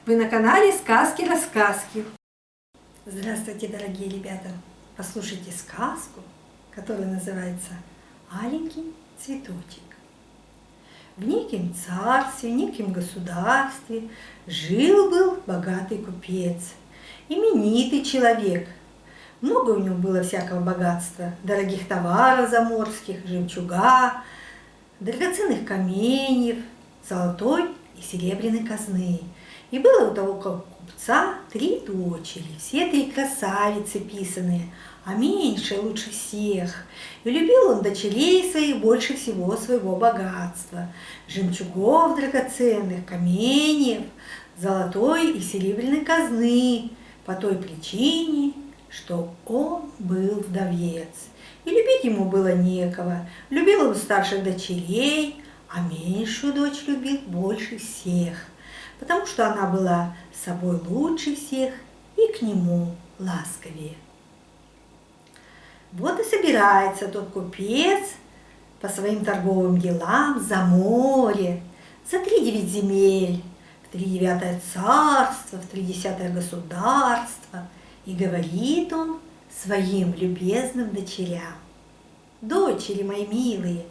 Вы на канале Сказки-рассказки. Здравствуйте, дорогие ребята! Послушайте сказку, которая называется «Аленький цветочек». В неким царстве, в неким государстве жил-был богатый купец, именитый человек. Много у него было всякого богатства, дорогих товаров заморских, жемчуга, драгоценных каменьев, золотой и серебряной казны. И было у того купца 3 дочери, все 3 красавицы писаные, а меньшая лучше всех. И любил он дочерей своих больше всего своего богатства, жемчугов драгоценных, каменьев, золотой и серебряной казны, по той причине, что он был вдовец. И любить ему было некого. Любил он старших дочерей, а меньшую дочь любил больше всех, потому что она была собой лучше всех и к нему ласковее. Вот и собирается тот купец по своим торговым делам за море, за 3-9 земель, в 3-9 царство, в 3-10 государство, и говорит он своим любезным дочерям: «Дочери мои милые,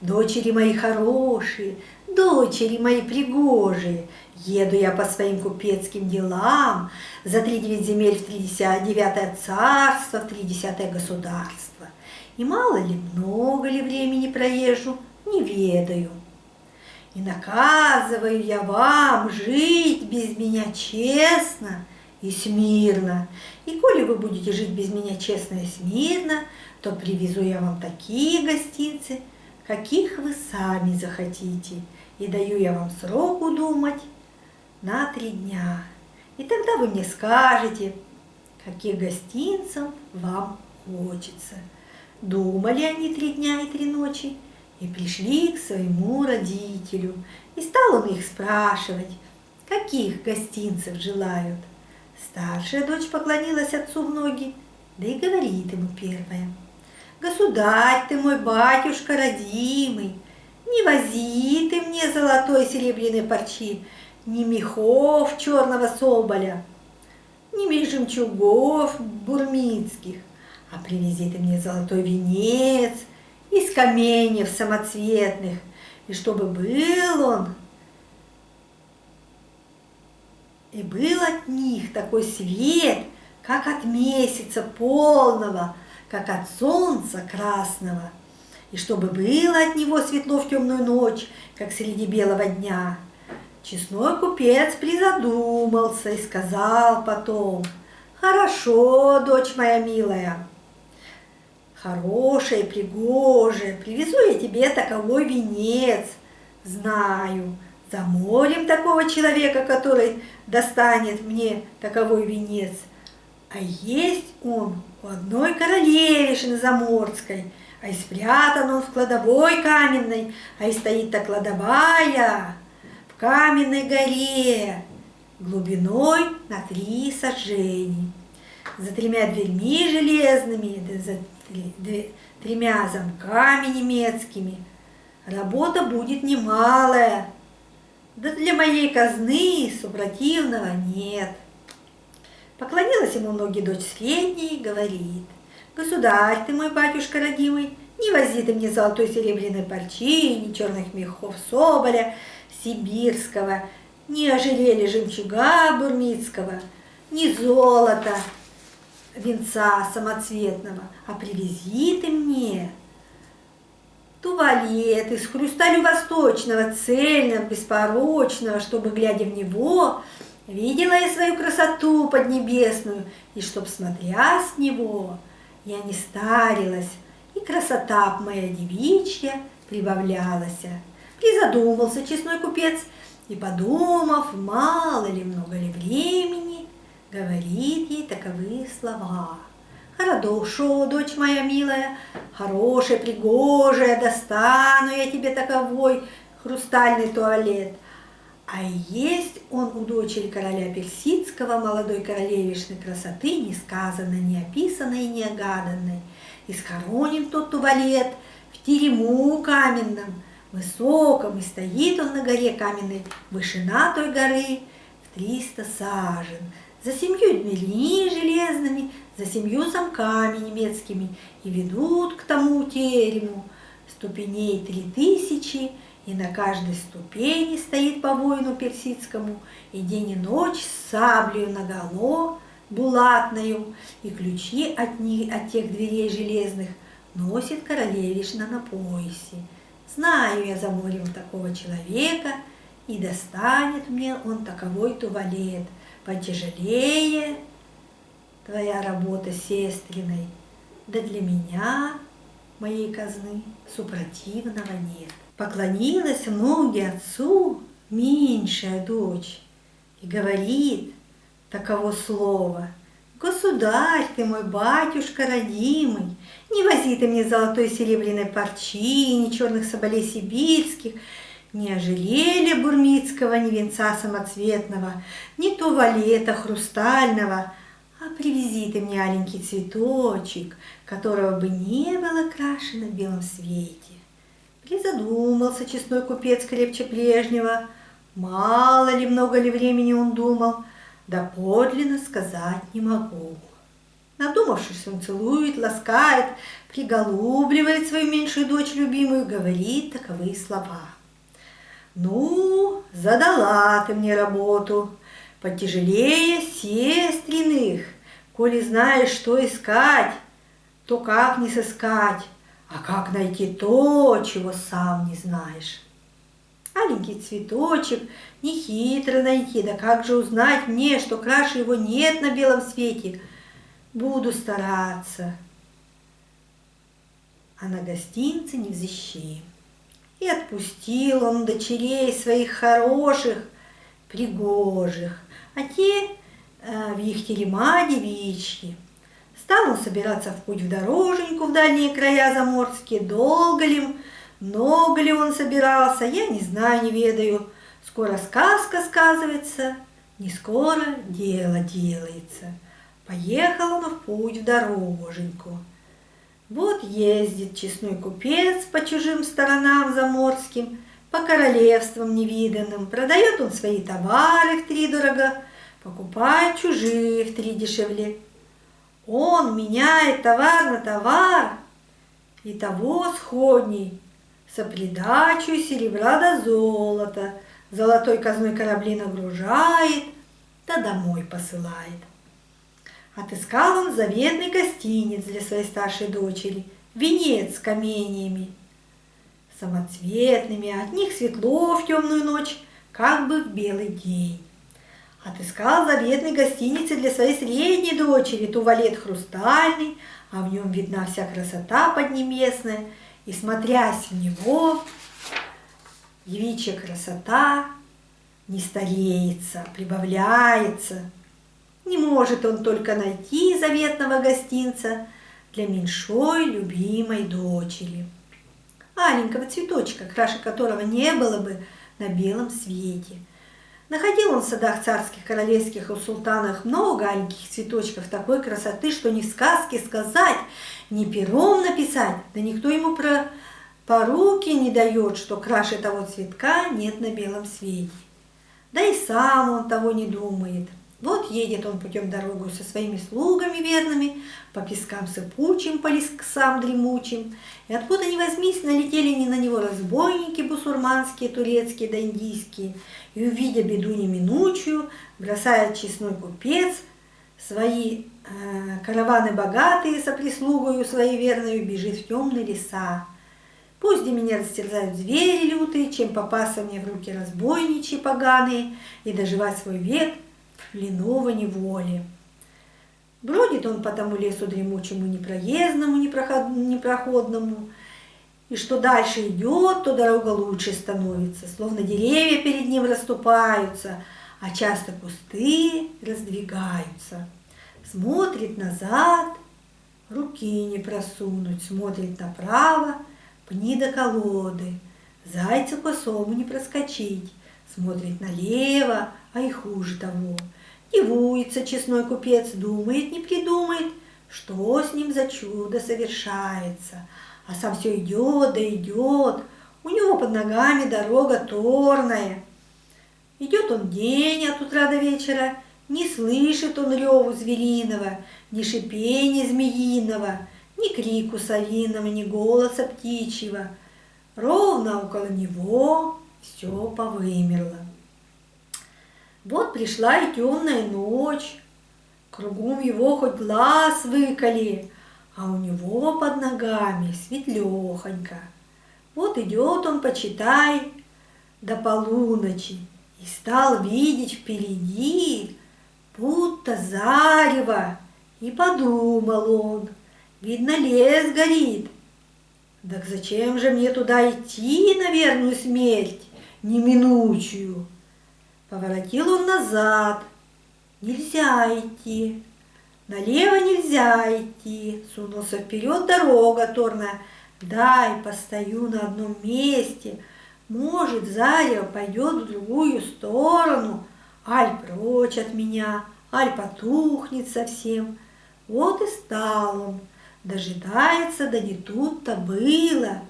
дочери мои хорошие, дочери мои пригожие, еду я по своим купецким делам за 3-9 земель в 3-9 царство, в 3-10 государство. И мало ли, много ли времени проезжу, не ведаю. И наказываю я вам жить без меня честно и смирно. И коли вы будете жить без меня честно и смирно, то привезу я вам такие гостинцы, каких вы сами захотите, и даю я вам срок удумать на 3 дня. И тогда вы мне скажете, каких гостинцев вам хочется». Думали они 3 дня и 3 ночи и пришли к своему родителю. И стал он их спрашивать, каких гостинцев желают. Старшая дочь поклонилась отцу в ноги, да и говорит ему первая: «Государь ты мой, батюшка родимый, не вози ты мне золотой и серебряной парчи, ни мехов черного соболя, ни жемчугов бурмицких, а привези ты мне золотой венец из каменьев самоцветных, и чтобы был он, и был от них такой свет, как от месяца полного, как от солнца красного, и чтобы было от него светло в темную ночь, как среди белого дня». Честной купец призадумался и сказал потом: «Хорошо, дочь моя милая, хорошая, пригожая, привезу я тебе таковой венец. Знаю, за морем такого человека, который достанет мне таковой венец, а есть он у одной королевишны заморской, а и спрятан он в кладовой каменной, а и стоит та кладовая в каменной горе, глубиной на 3 сажени, за 3 дверьми железными, да за 3 замками немецкими. Работа будет немалая, да для моей казны супротивного нет». Поклонилась ему в ноги дочь средняя и говорит: «Государь ты мой, батюшка родимый, не вози ты мне золотой серебряной парчи, ни черных мехов соболя сибирского, ни ожерелья жемчуга бурмицкого, ни золота венца самоцветного, а привези ты мне туалет из хрусталю восточного, цельного, беспорочного, чтобы, глядя в него, видела я свою красоту поднебесную, и чтоб, смотря с него, я не старилась, и красота моя девичья прибавлялась». Призадумался честной купец и, подумав, мало ли, много ли времени, говорит ей таковые слова: «Хорошо, дочь моя милая, хорошая, пригожая, достану я тебе таковой хрустальный туалет. А есть он у дочери короля персидского, молодой королевишны красоты, несказанной, неописанной и неогаданной. И схоронен тот туалет в терему каменном, высоком, и стоит он на горе каменной, вышина той горы в 300 сажен, за 7 дверьми железными, за 7 замками немецкими, и ведут к тому терему. Ступеней 3000, и на каждой ступени стоит по воину персидскому, и день и ночь с саблею наголо, булатною, и ключи от тех дверей железных носит королевишна на поясе. Знаю я за морем такого человека, и достанет мне он таковой туалет, потяжелее твоя работа сестриной, да для меня, моей казны, супротивного нет. Поклонилась в ноги отцу меньшая дочь и говорит таково слово: «Государь ты мой, батюшка родимый, не вози ты мне золотой серебряной парчи, ни черных соболей сибирских, ни ожерелья бурмицкого, ни венца самоцветного, ни туалета хрустального, а привези ты мне аленький цветочек, которого бы не было крашено в белом свете». Призадумался честной купец крепче прежнего, мало ли, много ли времени он думал, да подлинно сказать не могу. Надумавшись, он целует, ласкает, приголубливает свою меньшую дочь любимую, говорит таковые слова: «Ну, задала ты мне работу, потяжелее сестриных, коли знаешь, что искать, то как не сыскать, а как найти то, чего сам не знаешь. Аленький цветочек нехитро найти, да как же узнать мне, что краше его нет на белом свете? Буду стараться, а на гостинце не взыщи». И отпустил он дочерей своих хороших, пригожих, а те в их терема девичьи. Стал он собираться в путь в дороженьку в дальние края заморские. Долго ли, много ли он собирался, я не знаю, не ведаю. Скоро сказка сказывается, не скоро дело делается. Поехал он в путь в дороженьку. Вот ездит честной купец по чужим сторонам заморским, по королевствам невиданным. Продает он свои товары втридорого, покупает чужие втри дешевле. Он меняет товар на товар, и того сходней, со придачей серебра до золота, золотой казной корабли нагружает, да домой посылает. Отыскал он заветный гостиниц для своей старшей дочери, венец с каменьями самоцветными, от них светло в темную ночь, как бы в белый день. Отыскал заветной гостиницы для своей средней дочери, туалет хрустальный, а в нем видна вся красота поднебесная, и, смотрясь в него, девичья красота не стареется, прибавляется. Не может он только найти заветного гостинца для меньшой любимой дочери, аленького цветочка, краше которого не было бы на белом свете. Находил он в садах царских, королевских и султанах много аленьких цветочков такой красоты, что ни в сказке сказать, ни пером написать, да никто ему по руке не дает, что краше того цветка нет на белом свете. Да и сам он того не думает. Вот едет он путем дорогу со своими слугами верными, по пескам сыпучим, по лесам дремучим, и откуда ни возьмись, налетели не на него разбойники бусурманские, турецкие да индийские, и, увидя беду неминучую, бросает честной купец свои караваны богатые со прислугою своей верною, бежит в темные леса. Пусть меня растерзают звери лютые, чем попасться мне в руки разбойничьи поганые и доживать свой век в плену неволе. Бродит он по тому лесу дремучему, непроездному, непроходному, и что дальше идет, то дорога лучше становится, словно деревья перед ним расступаются, а часто кусты раздвигаются. Смотрит назад, руки не просунуть, смотрит направо, пни до колоды, зайцу косому не проскочить, смотрит налево, а и хуже того. Дивуется честной купец, думает, не придумает, что с ним за чудо совершается, а сам все идет, да идет, у него под ногами дорога торная. Идет он день от утра до вечера, не слышит он реву звериного, ни шипения змеиного, ни крику совиного, ни голоса птичьего. Ровно около него все повымерло. Вот пришла и темная ночь, кругом его хоть глаз выколи, а у него под ногами светлехонько. Вот идет он, почитай, до полуночи, и стал видеть впереди будто зарево, и подумал он, видно, лес горит. Так зачем же мне туда идти на верную смерть, неминучую? Поворотил он назад. Нельзя идти. Налево нельзя идти. Сунулся вперед, дорога торная. Дай постою на одном месте. Может, зарево пойдет в другую сторону. Аль прочь от меня, аль потухнет совсем. Вот и стал он. Дожидается, да не тут-то было.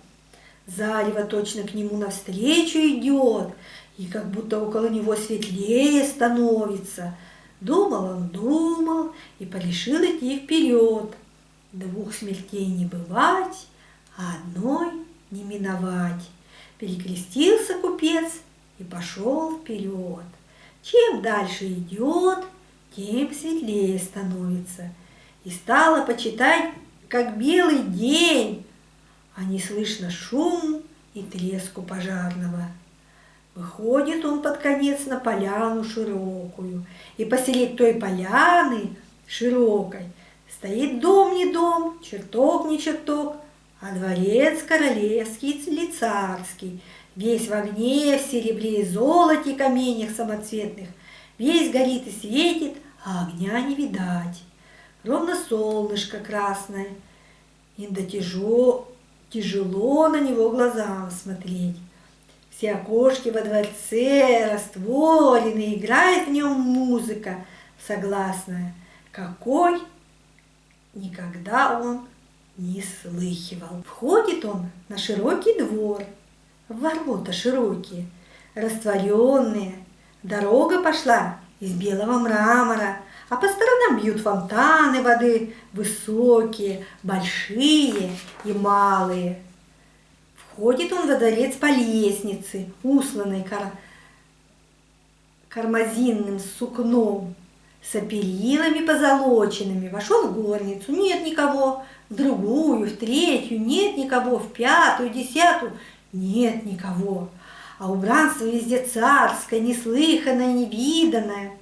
Зарево точно к нему навстречу идет, и как будто около него светлее становится. Думал и порешил идти вперед. Двух смертей не бывать, а одной не миновать. Перекрестился купец и пошел вперед. Чем дальше идет, тем светлее становится. И стало почитать, как белый день, а не слышно шум и треску пожарного. Выходит он под конец на поляну широкую, и посередине той поляны широкой стоит дом не дом, чертог не чертог, а дворец королевский или царский, весь в огне, в серебре и золоте, каменьях самоцветных, весь горит и светит, а огня не видать. Ровно солнышко красное, и да тяжело на него глазам смотреть. Все окошки во дворце растворены, играет в нем музыка согласная, какой никогда он не слыхивал. Входит он на широкий двор, ворота широкие, растворенные, дорога пошла из белого мрамора, а по сторонам бьют фонтаны воды, высокие, большие и малые. Входит он во дворец по лестнице, усланной кармазинным сукном, с перилами позолоченными. Вошел в горницу, нет никого, в другую, в третью, нет никого, в пятую, десятую, нет никого. А убранство везде царское, неслыханное, невиданное.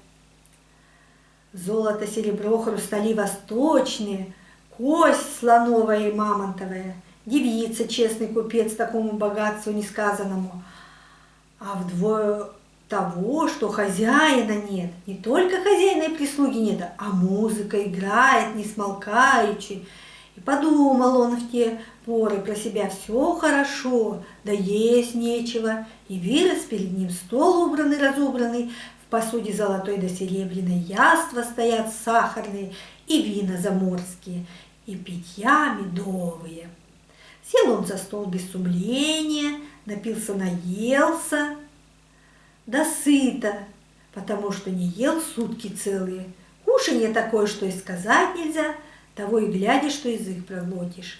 Золото, серебро, хрустали восточные, кость слоновая и мамонтовая, девица, честный купец такому богатству несказанному. А вдвое того, что хозяина нет, не только хозяина и прислуги нет, а музыка играет несмолкаючи. И подумал он в те поры про себя: все хорошо, да есть нечего. И вырос перед ним стол убранный, разубранный, в посуде золотой да серебряной яства стоят сахарные и вина заморские, и питья медовые. Сел он за стол без сумления, напился, наелся, да сыто, потому что не ел сутки целые. Кушанье такое, что и сказать нельзя, того и глядя, что язык проглотишь.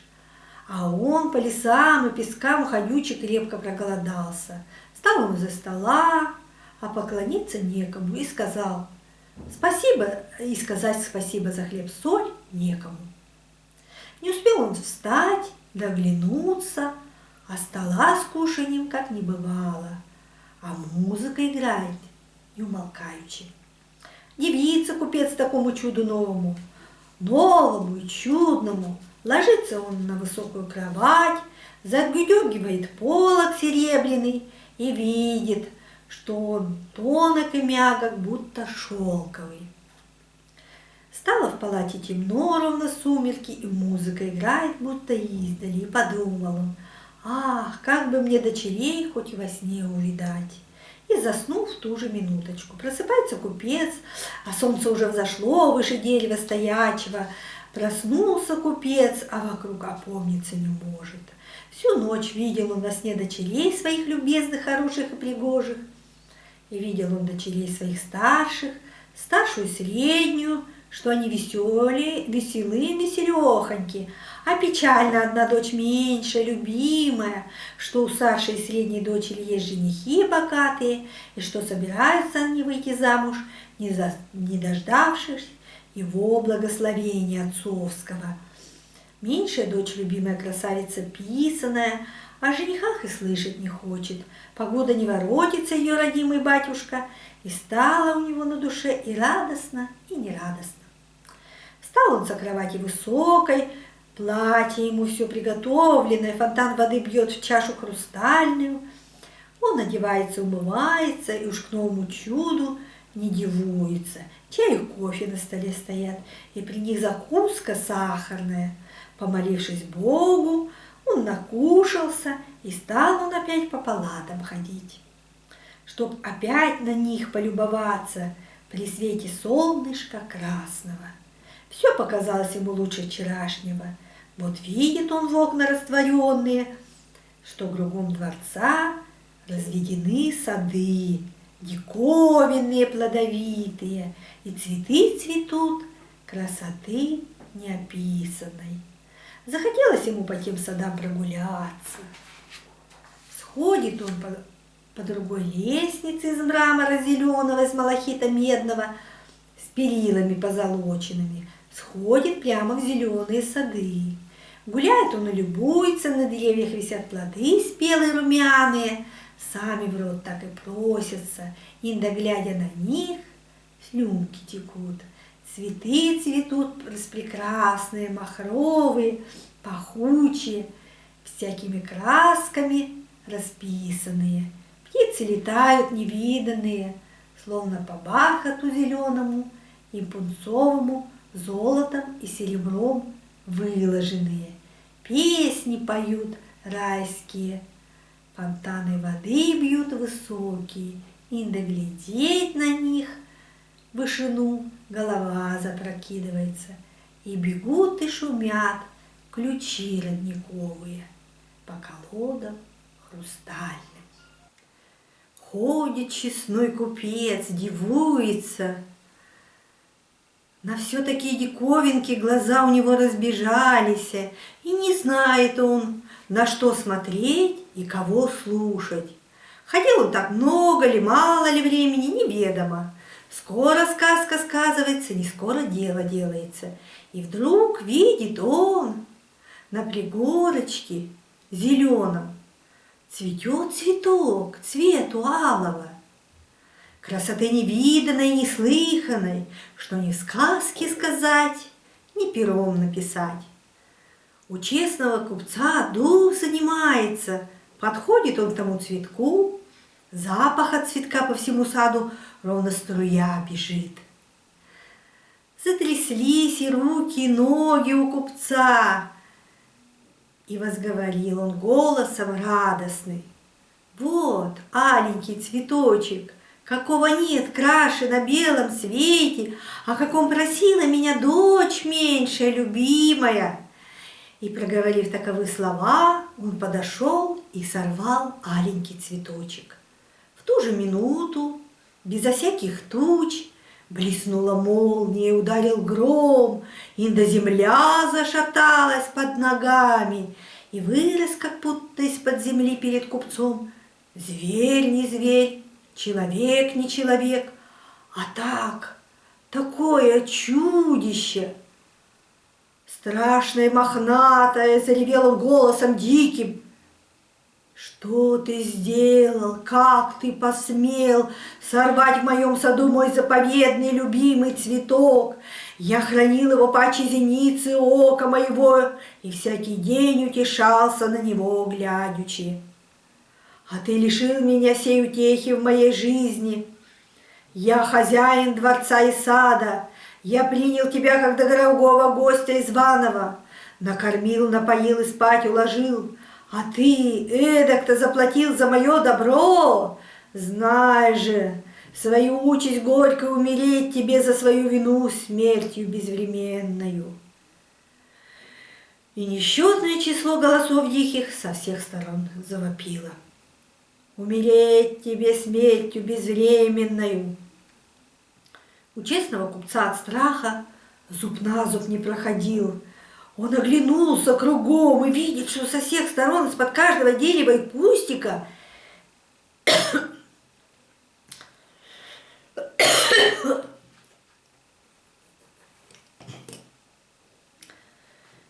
А он по лесам и пескам ходючи крепко проголодался. Встал он из-за стола, а поклониться некому, и сказал спасибо, и сказать спасибо за хлеб-соль некому. Не успел он встать, да оглянуться, а стола с кушаньем как не бывало, а музыка играет неумолкаючи. Дивится купец такому чуду новому и чудному. Ложится он на высокую кровать, задергивает полог серебряный и видит, что он тонок и мягок, будто шелковый. Стало в палате темно, ровно сумерки, и музыка играет, будто издали, и подумал он: ах, как бы мне дочерей хоть во сне увидать. И заснул в ту же минуточку. Просыпается купец, а солнце уже взошло выше дерева стоячего. Проснулся купец, а вокруг опомниться не может. Всю ночь видел он во сне дочерей своих любезных, хороших и пригожих. И видел он дочерей своих старших, старшую среднюю, что они веселые, веселые, веселехоньки, а печально одна дочь меньшая, любимая, что у старшей и средней дочери есть женихи богатые, и что собираются они выйти замуж, не дождавшись его благословения отцовского. Меньшая дочь, любимая красавица писаная, о женихах и слышать не хочет. Погода не воротится ее родимый батюшка, и стало у него на душе и радостно, и нерадостно. Встал он со кровати высокой, платье ему все приготовленное, фонтан воды бьет в чашу хрустальную. Он одевается, умывается, и уж к новому чуду не дивуется. Чай и кофе на столе стоят, и при них закуска сахарная. Помолившись Богу, он накушался, и стал он опять по палатам ходить, чтоб опять на них полюбоваться при свете солнышка красного. Все показалось ему лучше вчерашнего. Вот видит он в окна растворенные, что кругом дворца разведены сады, диковинные, плодовитые, и цветы цветут красоты неописанной. Захотелось ему по тем садам прогуляться. Сходит он по другой лестнице из мрамора зеленого, из малахита медного, с перилами позолоченными, сходит прямо в зеленые сады. Гуляет он и любуется, на деревьях висят плоды спелые, румяные, сами в рот так и просятся, иногда глядя на них, слюнки текут. Цветы цветут распрекрасные, махровые, пахучие, всякими красками расписанные. Птицы летают невиданные, словно по бархату зеленому и пунцовому, золотом и серебром выложенные. Песни поют райские, фонтаны воды бьют высокие, и доглядеть на них в вышину голова запрокидывается, и бегут и шумят ключи родниковые по колодам хрустальным. Ходит честной купец, дивуется. На все такие диковинки глаза у него разбежались, и не знает он, на что смотреть и кого слушать. Ходил он так много ли, мало ли времени, неведомо. Скоро сказка сказывается, не скоро дело делается. И вдруг видит он на пригорочке зеленом цветет цветок цвету алого. Красоты невиданной, неслыханной, что ни в сказке сказать, ни пером написать. У честного купца дух занимается, подходит он к тому цветку, запах от цветка по всему саду ровно струя бежит. Затряслись и руки, и ноги у купца, и возговорил он голосом радостный: вот аленький цветочек, какого нет краше на белом свете, о каком просила меня дочь меньшая, любимая. И, проговорив таковы слова, он подошел и сорвал аленький цветочек. В ту же минуту, безо всяких туч, блеснула молния, ударил гром, инда земля зашаталась под ногами, и вырос, как будто из-под земли перед купцом, зверь не зверь, человек не человек, а такое чудище. Страшное, мохнатое, заревел он голосом диким: что ты сделал? Как ты посмел сорвать в моем саду мой заповедный любимый цветок? Я хранил его паче зеницы ока моего и всякий день утешался на него глядячи. А ты лишил меня сей утехи в моей жизни. Я хозяин дворца и сада. Я принял тебя как дорогого гостя и званого, накормил, напоил и спать уложил. А ты эдак-то заплатил за мое добро. Знай же, свою участь горько умереть тебе за свою вину смертью безвременную. И несчетное число голосов диких со всех сторон завопило. умереть тебе смертью безвременною. У честного купца от страха зуб на зуб не проходил. Он оглянулся кругом и видит, что со всех сторон из-под каждого дерева и кустика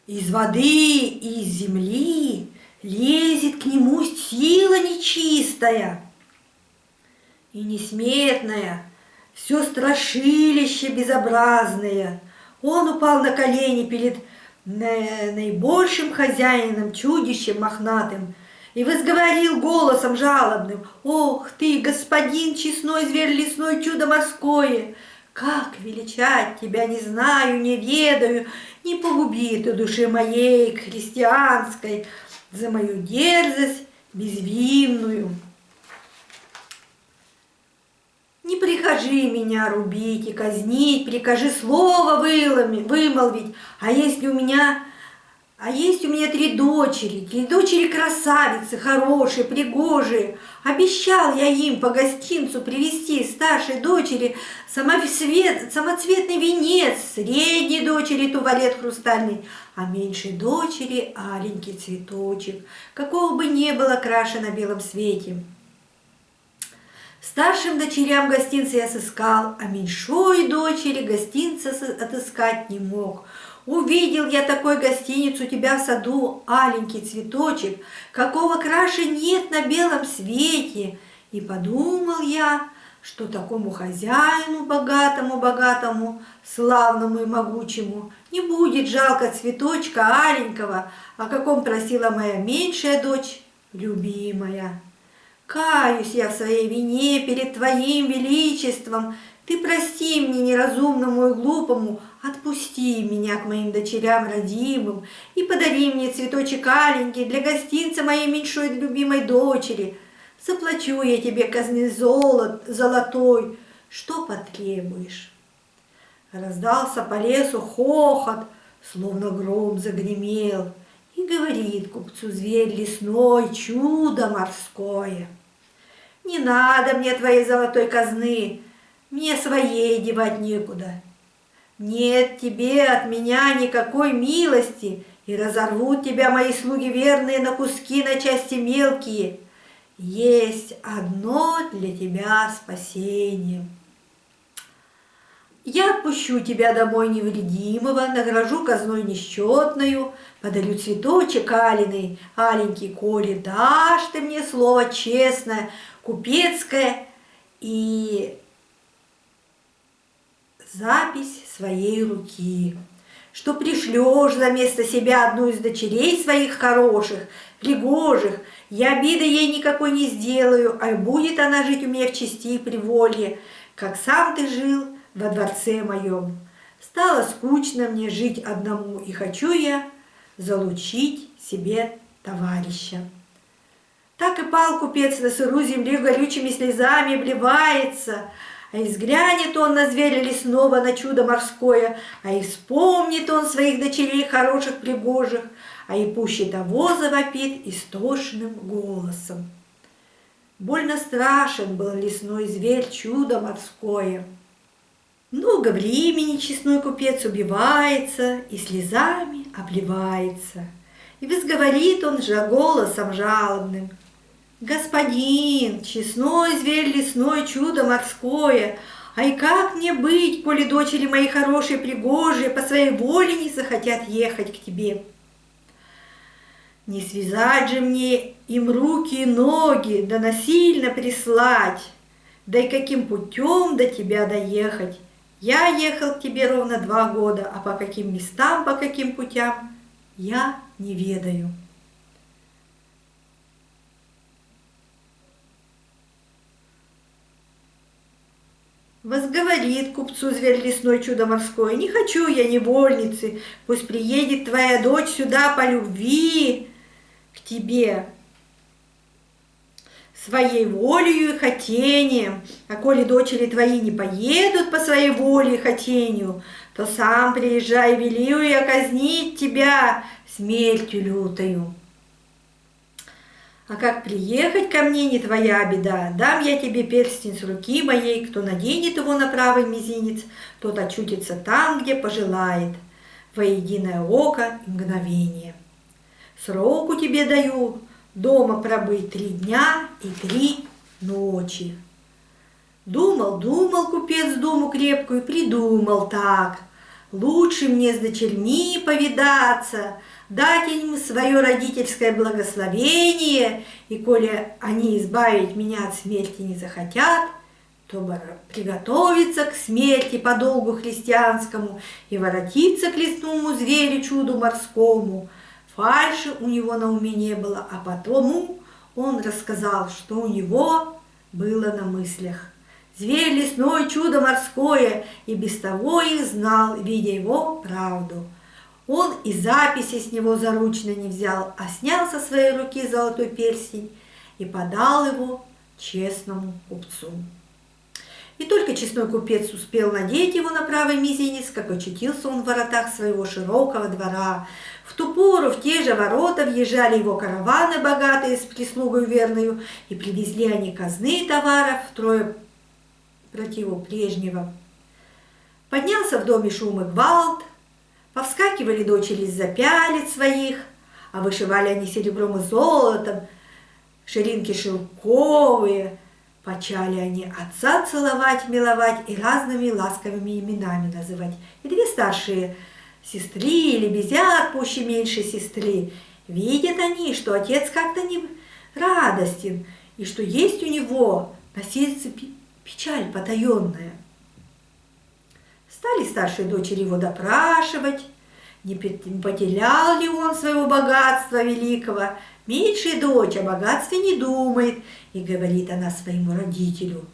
из воды и из земли лезет к нему сила нечистая и несметная, все страшилище безобразное. Он упал на колени перед наибольшим хозяином, чудищем мохнатым, и возговорил голосом жалобным: «Ох ты, господин честной зверь лесной, чудо морское! Как величать тебя не знаю, не ведаю, не погуби ты души моей христианской за мою дерзость безвинную. Не прикажи меня рубить и казнить, прикажи слово вымолвить, а есть у меня 3 дочери красавицы, хорошие, пригожие. Обещал я им по гостинцу привезти старшей дочери самоцветный венец, средней дочери туалет хрустальный, а меньшей дочери аленький цветочек, какого бы не было краше на белом свете. Старшим дочерям гостинцы я сыскал, а меньшой дочери гостинца отыскать не мог. Увидел я такой гостиниц у тебя в саду, аленький цветочек, какого краше нет на белом свете. И подумал я, что такому хозяину богатому, славному и могучему не будет жалко цветочка аленького, о каком просила моя меньшая дочь, любимая. Каюсь я в своей вине перед твоим величеством. Ты прости мне неразумному и глупому, отпусти меня к моим дочерям родимым и подари мне цветочек аленький для гостинца моей меньшой любимой дочери. Заплачу я тебе казны золотой, что потребуешь». Раздался по лесу хохот, словно гром загремел, и говорит купцу зверь лесной, чудо морское: «Не надо мне твоей золотой казны, мне своей девать некуда. Нет тебе от меня никакой милости, и разорвут тебя мои слуги верные на куски, на части мелкие. Есть одно для тебя спасение. Я отпущу тебя домой невредимого, награжу казной несчетную, подарю цветочек аленький, коли дашь ты мне слово честное, купецкое и запись своей руки, что пришлешь за место себя одну из дочерей своих хороших, пригожих, я обиды ей никакой не сделаю, а будет она жить у меня в чести и приволье, как сам ты жил во дворце моем. Стало скучно мне жить одному, и хочу я залучить себе товарища». Так и пал купец на сыру землю, горючими слезами обливается, а и взглянет он на зверя лесного, на чудо морское, а и вспомнит он своих дочерей хороших, пригожих, а и пуще того завопит истошным голосом. Больно страшен был лесной зверь, чудо морское. Много времени честной купец убивается и слезами обливается. И возговорит он же голосом жалобным: «Господин, честной зверь лесной, чудо морское, ай как мне быть, коли дочери мои хорошие, пригожие, по своей воле не захотят ехать к тебе? Не связать же мне им руки и ноги, да насильно прислать, да и каким путем до тебя доехать? Я ехал к тебе ровно 2 года, а по каким местам, по каким путям, я не ведаю». Возговорит купцу зверь лесной, чудо морское: «Не хочу я невольницы, пусть приедет твоя дочь сюда по любви к тебе, своей волею и хотением, а коли дочери твои не поедут по своей воле и хотению, то сам приезжай, велю я казнить тебя смертью лютою». А как приехать ко мне, не твоя беда. Дам я тебе перстень с руки моей, кто наденет его на правый мизинец, тот очутится там, где пожелает, во единое око и мгновение. Сроку тебе даю дома пробыть 3 дня и 3 ночи. Думал, думал купец думу крепкую, придумал так. Лучше мне с дочерьми повидаться, дать им свое родительское благословение, и коли они избавить меня от смерти не захотят, то приготовиться к смерти по долгу христианскому и воротиться к лесному зверю чуду морскому. Фальши у него на уме не было, а потому он рассказал, что у него было на мыслях. Зверь лесной, чудо морское, и без того их знал, видя его правду. Он и записи с него заручно не взял, а снял со своей руки золотой перстень и подал его честному купцу. И только честной купец успел надеть его на правый мизинец, как очутился он в воротах своего широкого двора. В ту пору в те же ворота въезжали его караваны богатые с прислугой верную, и привезли они казны товаров втрое противу прежнего. Поднялся в доме шум и гвалт, повскакивали дочери из-за пялец своих, а вышивали они серебром и золотом, ширинки шелковые, почали они отца целовать, миловать и разными ласковыми именами называть. И 2 старшие сестры или безят пуще меньшей сестры. Видят они, что отец как-то не радостен, и что есть у него на сердце печаль потаенная. Стали старшие дочери его допрашивать, не потерял ли он своего богатства великого. Меньшая дочь о богатстве не думает, и говорит она своему родителю: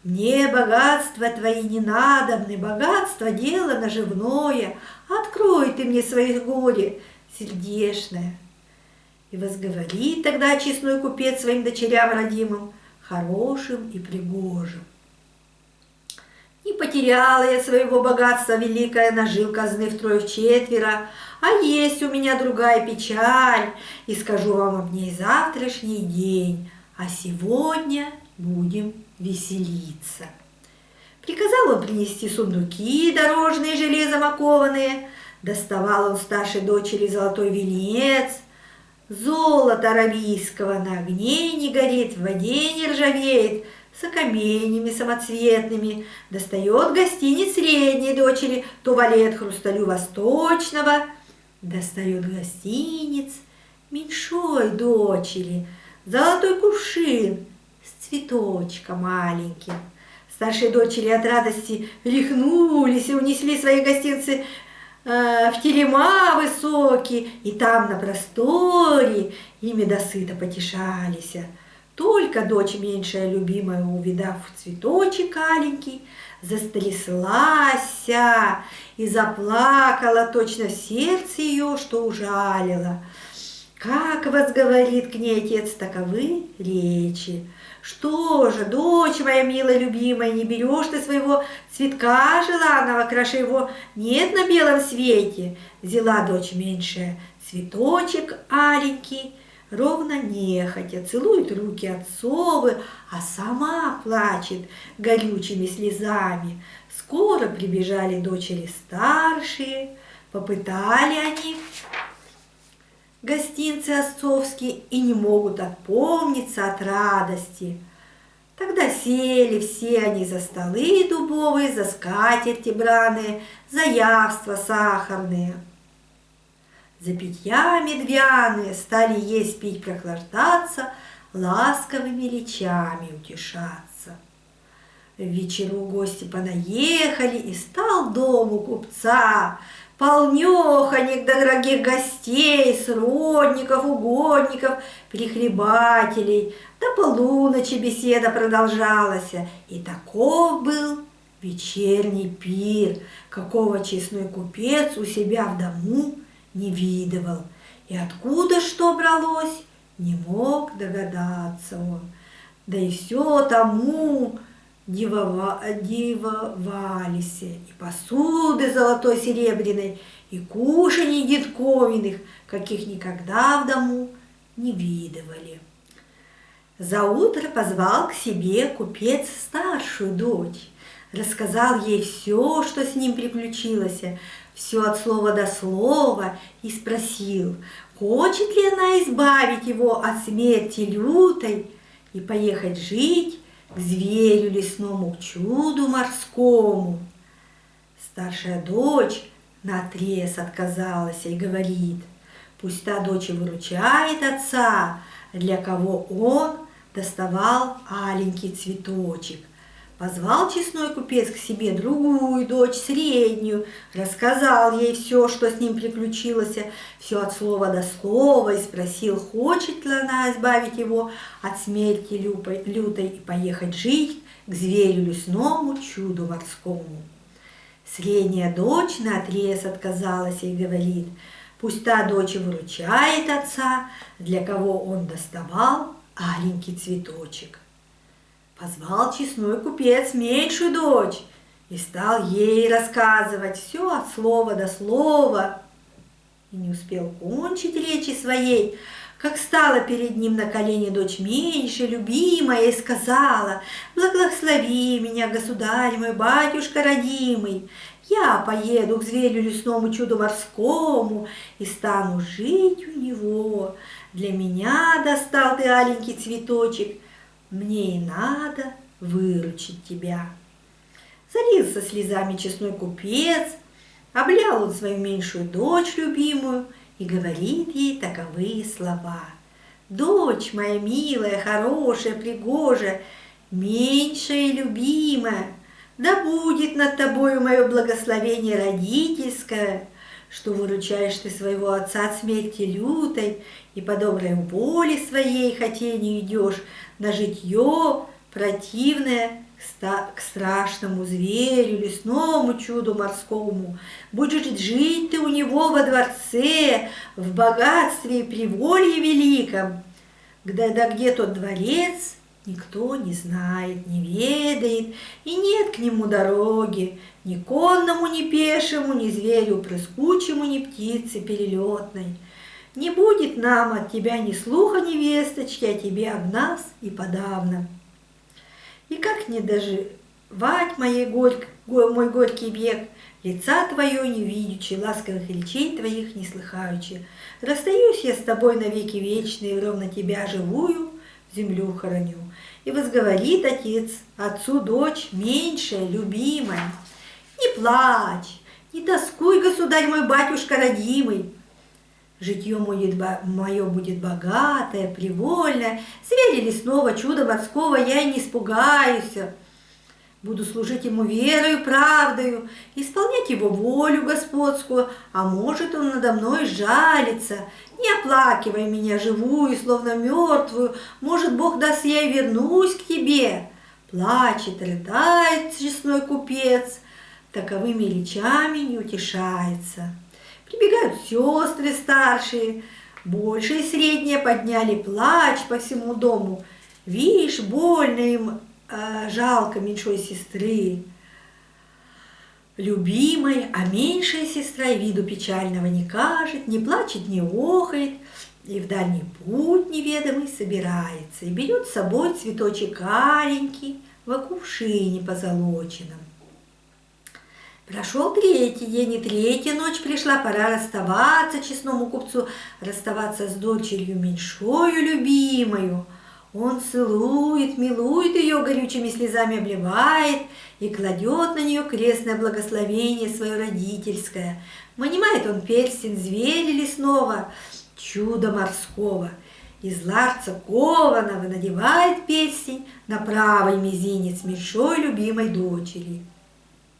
«Мне богатства твои не надобны, богатство дело наживное, открой ты мне свои горе сердечное». И возговорит тогда честной купец своим дочерям родимым, хорошим и пригожим: «Не потеряла я своего богатства великое, нажил казны втрое вчетверо, а есть у меня другая печаль, и скажу вам об ней завтрашний день, а сегодня будем веселиться». Приказал он принести сундуки дорожные, железом окованные, доставал он старшей дочери золотой венец, золото аравийского на огне не горит, в воде не ржавеет, с окаменями самоцветными, достает гостиниц средней дочери, туалет хрусталю восточного, достает гостиниц меньшой дочери, золотой кувшин с цветочком маленьким. Старшие дочери от радости рехнулись и унесли свои гостинцы в терема высокие, и там на просторе ими досыта потешались. Только дочь меньшая, любимая, увидав цветочек аленький, застряслась и заплакала точно в сердце ее, что ужалила. Как возговорит к ней отец таковы речи: «Что же, дочь моя милая, любимая, не берешь ты своего цветка желанного, краше его нет на белом свете?» Взяла дочь меньшая цветочек аленький, ровно нехотя целует руки отцовы, а сама плачет горючими слезами. Скоро прибежали дочери старшие, попытали они гостинцы отцовские и не могут опомниться от радости. Тогда сели все они за столы дубовые, за скатерти браные, за явства сахарные. За питья медвяные стали есть, пить, прохлаждаться, ласковыми речами утешаться. В вечеру гости понаехали, и стал дом у купца полнёхонек дорогих гостей, сродников, угодников, прихлебателей. До полуночи беседа продолжалась, и таков был вечерний пир, какого честной купец у себя в дому не видывал, и откуда что бралось, не мог догадаться он. Да и все тому дивовались, и посуды золотой серебряной, и кушаний диковинных, каких никогда в дому не видывали. Заутро позвал к себе купец старшую дочь, рассказал ей все, что с ним приключилось, все от слова до слова, и спросил, хочет ли она избавить его от смерти лютой и поехать жить к зверю лесному, к чуду морскому. Старшая дочь наотрез отказалась и говорит, пусть та дочь и выручает отца, для кого он доставал аленький цветочек. Позвал честной купец к себе другую дочь, среднюю, рассказал ей все, что с ним приключилось, все от слова до слова, и спросил, хочет ли она избавить его от смерти лютой и поехать жить к зверю лесному, чуду морскому. Средняя дочь наотрез отказалась и говорит, пусть та дочь и выручает отца, для кого он доставал аленький цветочек. Позвал честной купец меньшую дочь и стал ей рассказывать все от слова до слова. И не успел кончить речи своей, как стала перед ним на колени дочь меньшая, любимая, и сказала, «Благослови меня, государь мой, батюшка родимый, я поеду к зверю лесному, чуду морскому и стану жить у него. Для меня достал ты аленький цветочек, мне и надо выручить тебя». Залился слезами честной купец, облял он свою меньшую дочь любимую и говорит ей таковые слова. «Дочь моя милая, хорошая, пригожая, меньшая и любимая, да будет над тобою мое благословение родительское, что выручаешь ты своего отца от смерти лютой и по доброй воле своей хотению идешь на житье противное к страшному зверю, лесному чуду морскому. Будешь жить ты у него во дворце, в богатстве и приволье великом. Да где тот дворец, никто не знает, не ведает, и нет к нему дороги, ни конному, ни пешему, ни зверю прыскучему, ни птице перелетной. Не будет нам от тебя ни слуха, ни весточки, а тебе об нас и подавно. И как не доживать мой горький век, лица твое не видячи, ласковых речей твоих не слыхаючи. Расстаюсь я с тобой навеки вечные, ровно тебя живую в землю хороню. И возговорит отец отцу дочь меньшая, любимая, не плачь, не тоскуй, государь мой, батюшка родимый. Житье мое будет богатое, привольное, зверя лесного, чуда морского я и не испугаюсь. Буду служить ему верою, правдою, исполнять его волю господскую, а может он надо мной жалится. Не оплакивай меня живую, словно мертвую, может, Бог даст, я и вернусь к тебе. Плачет, рыдает честной купец, таковыми речами не утешается. Прибегают сестры старшие, большие и средние подняли плач по всему дому. Видишь, больно им, жалко меньшой сестры любимой, а меньшая сестра виду печального не кажет, не плачет, не охает, и в дальний путь неведомый собирается, и берет с собой цветочек аленький во кувшине позолоченном. Прошел третий день, и третья ночь пришла, пора расставаться честному купцу, расставаться с дочерью меньшою любимою. Он целует, милует ее, горючими слезами обливает и кладет на нее крестное благословение свое родительское. Вынимает он перстень зверя лесного, чуда морского. Из ларца кованого надевает перстень на правый мизинец меньшой любимой дочери.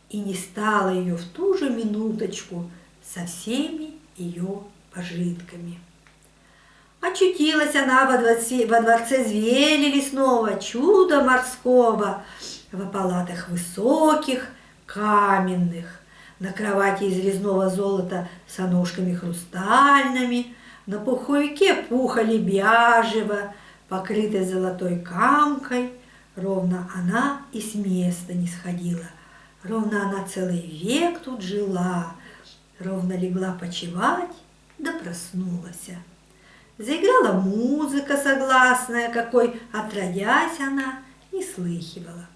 И не стало ее в ту же минуточку со всеми ее пожитками. Очутилась она во дворце зверя лесного, чуда морского, во палатах высоких, каменных, на кровати из резного золота с ножками хрустальными, на пуховике пуха лебяжьего, покрытой золотой камкой, ровно она и с места не сходила. Ровно она целый век тут жила, ровно легла почевать, да проснулась. Заиграла музыка согласная, какой отродясь она не слыхивала.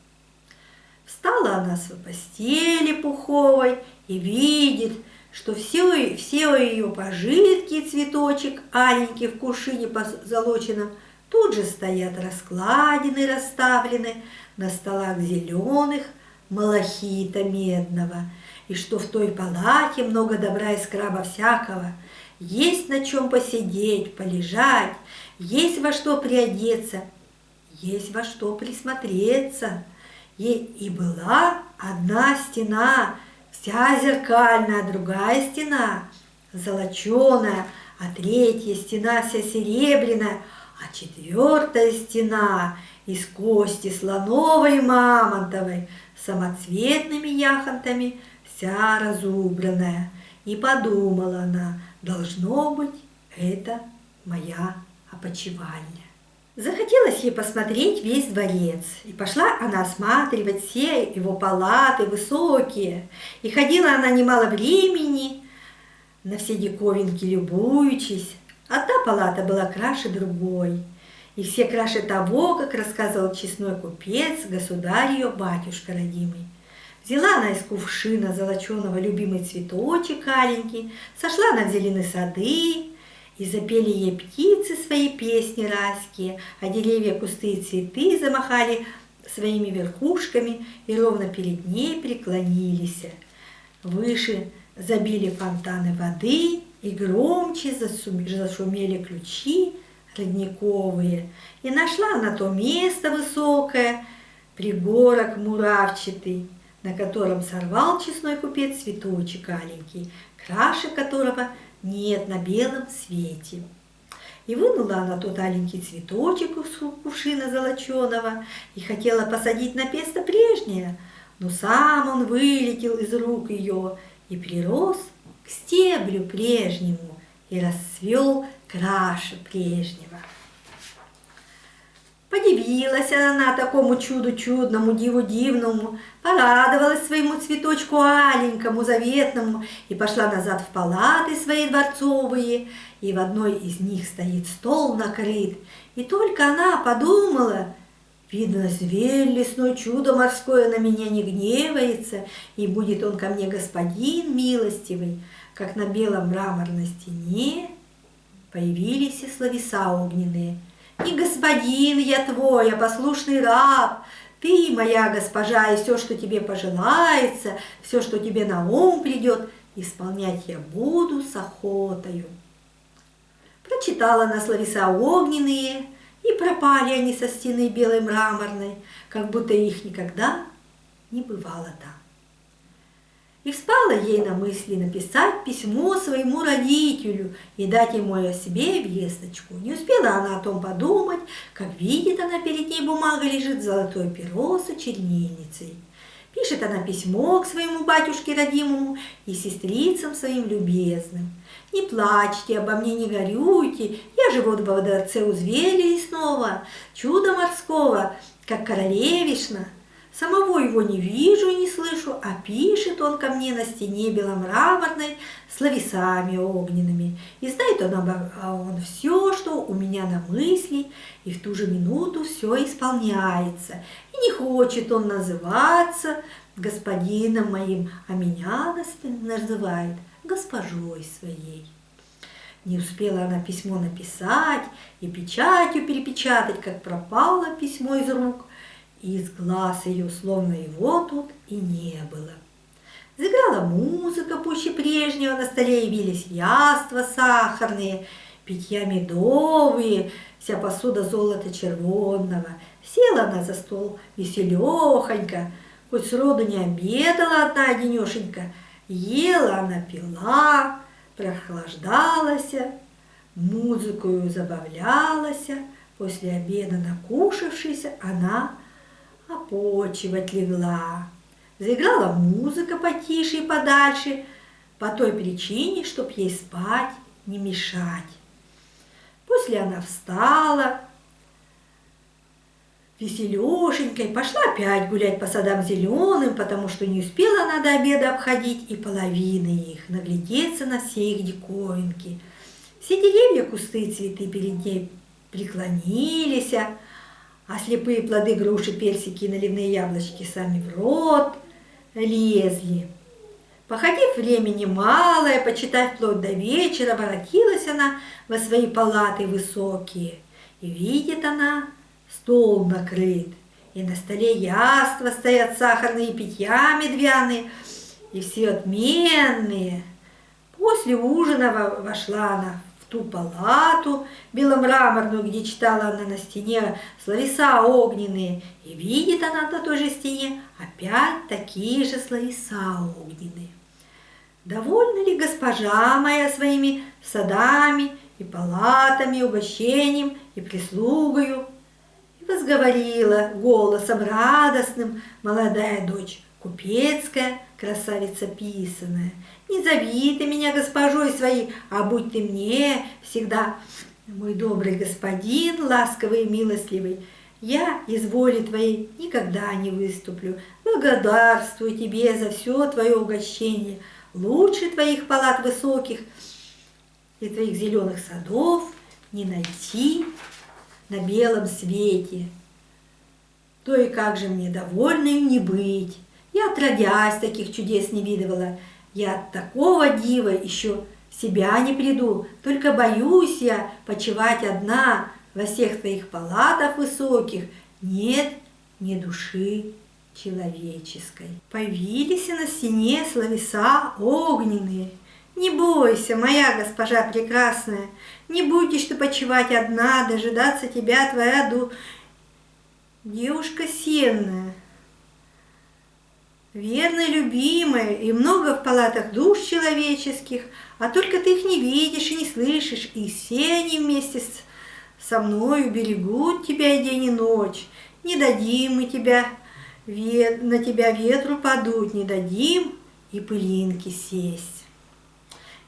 Встала она с постели пуховой и видит, что все ее пожитки и цветочек аленький в кувшине позолоченном тут же стоят раскладены, расставлены на столах зеленых малахита медного, и что в той палате много добра и скраба всякого, есть на чем посидеть, полежать, есть во что приодеться, есть во что присмотреться. И была одна стена, вся зеркальная, другая стена золоченая, а третья стена вся серебряная, а четвертая стена из кости слоновой и мамонтовой, самоцветными яхонтами, вся разубранная. И подумала она, должно быть, это моя опочивальня. Захотелось ей посмотреть весь дворец, и пошла она осматривать все его палаты высокие, и ходила она немало времени, на все диковинки любуючись. Одна палата была краше другой, и все краше того, как рассказывал честной купец, государь ее, батюшка родимый. Взяла она из кувшина золоченого любимый цветочек аленький, сошла она в зеленые сады, и запели ей птицы свои песни райские, а деревья, кусты и цветы замахали своими верхушками и ровно перед ней преклонились. Выше забили фонтаны воды, и громче зашумели ключи родниковые. И нашла она то место высокое, пригорок муравчатый, на котором сорвал честной купец цветочек аленький, краше которого нет на белом свете. И вынула она тот аленький цветочек из кувшина золоченого и хотела посадить на место прежнее, но сам он вылетел из рук ее и прирос к стеблю прежнему и расцвел краше прежнего. Подивилась она такому чуду чудному, диву дивному, порадовалась своему цветочку аленькому, заветному, и пошла назад в палаты свои дворцовые, и в одной из них стоит стол накрыт, и только она подумала, видно, зверь лесной, чудо морское на меня не гневается, и будет он ко мне господин милостивый, как на белом мраморной стене появились и словеса огненные. «Не господин я твой, а послушный раб, ты моя госпожа, и все, что тебе пожелается, все, что тебе на ум придет, исполнять я буду с охотою». Прочитала она словеса огненные, и пропали они со стены белой мраморной, как будто их никогда не бывало там. И вспала ей на мысли написать письмо своему родителю и дать ему о себе весточку. Не успела она о том подумать, как видит она, перед ней бумага лежит, золотое перо с чернильницей. Пишет она письмо к своему батюшке родимому и сестрицам своим любезным. «Не плачьте, обо мне не горюйте, я живу во дворце у зверя лесного, чуда морского, как королевишна. Самого его не вижу и не слышу, а пишет он ко мне на стене беломраморной словесами огненными. И знает он все, что у меня на мысли, и в ту же минуту все исполняется. И не хочет он называться господином моим, а меня называет госпожой своей». Не успела она письмо написать и печатью перепечатать, как пропало письмо из рук, и из глаз ее, словно его тут и не было. Заиграла музыка пуще прежнего, на столе явились яства сахарные, питья медовые, вся посуда золота червонного. Села она за стол веселехонько, хоть сроду не обедала одна денешенька, ела она, пила, прохлаждалась, музыкою забавлялась, после обеда накушавшись, она опочивать легла. Заиграла музыка потише и подальше, по той причине, чтоб ей спать не мешать. После она встала веселешенькой, пошла опять гулять по садам зеленым, потому что не успела она до обеда обходить и половины их, наглядеться на все их диковинки. Все деревья, кусты и цветы перед ней преклонились, а слепые плоды груши, персики и наливные яблочки сами в рот лезли. Походив времени малое, почитав вплоть до вечера, воротилась она во свои палаты высокие. И видит она, стол накрыт, и на столе яства стоят сахарные, питья медвяные, и все отменные. После ужина вошла она в ту палату беломраморную, где читала она на стене словеса огненные, и видит она на той же стене опять такие же словеса огненные. Довольна ли госпожа моя своими садами и палатами, угощением и прислугою? И возговорила голосом радостным молодая дочь, купецкая красавица писаная: не зови ты меня госпожой своей, а будь ты мне всегда мой добрый господин, ласковый и милостливый. Я из воли твоей никогда не выступлю. Благодарствую тебе за все твое угощение. Лучше твоих палат высоких и твоих зеленых садов не найти на белом свете. То и как же мне довольной не быть. Я отродясь таких чудес не видывала. Я от такого дива еще в себя не приду. Только боюсь я почивать одна во всех твоих палатах высоких. Нет ни души человеческой. Появились на стене словеса огненные. Не бойся, моя госпожа прекрасная, не будешь ты почивать одна, дожидаться тебя твоя девушка сенная, верная, любимая, и много в палатах душ человеческих, а только ты их не видишь и не слышишь, и все они вместе со мною берегут тебя и день и ночь. Не дадим мы на тебя ветру подуть, не дадим и пылинки сесть.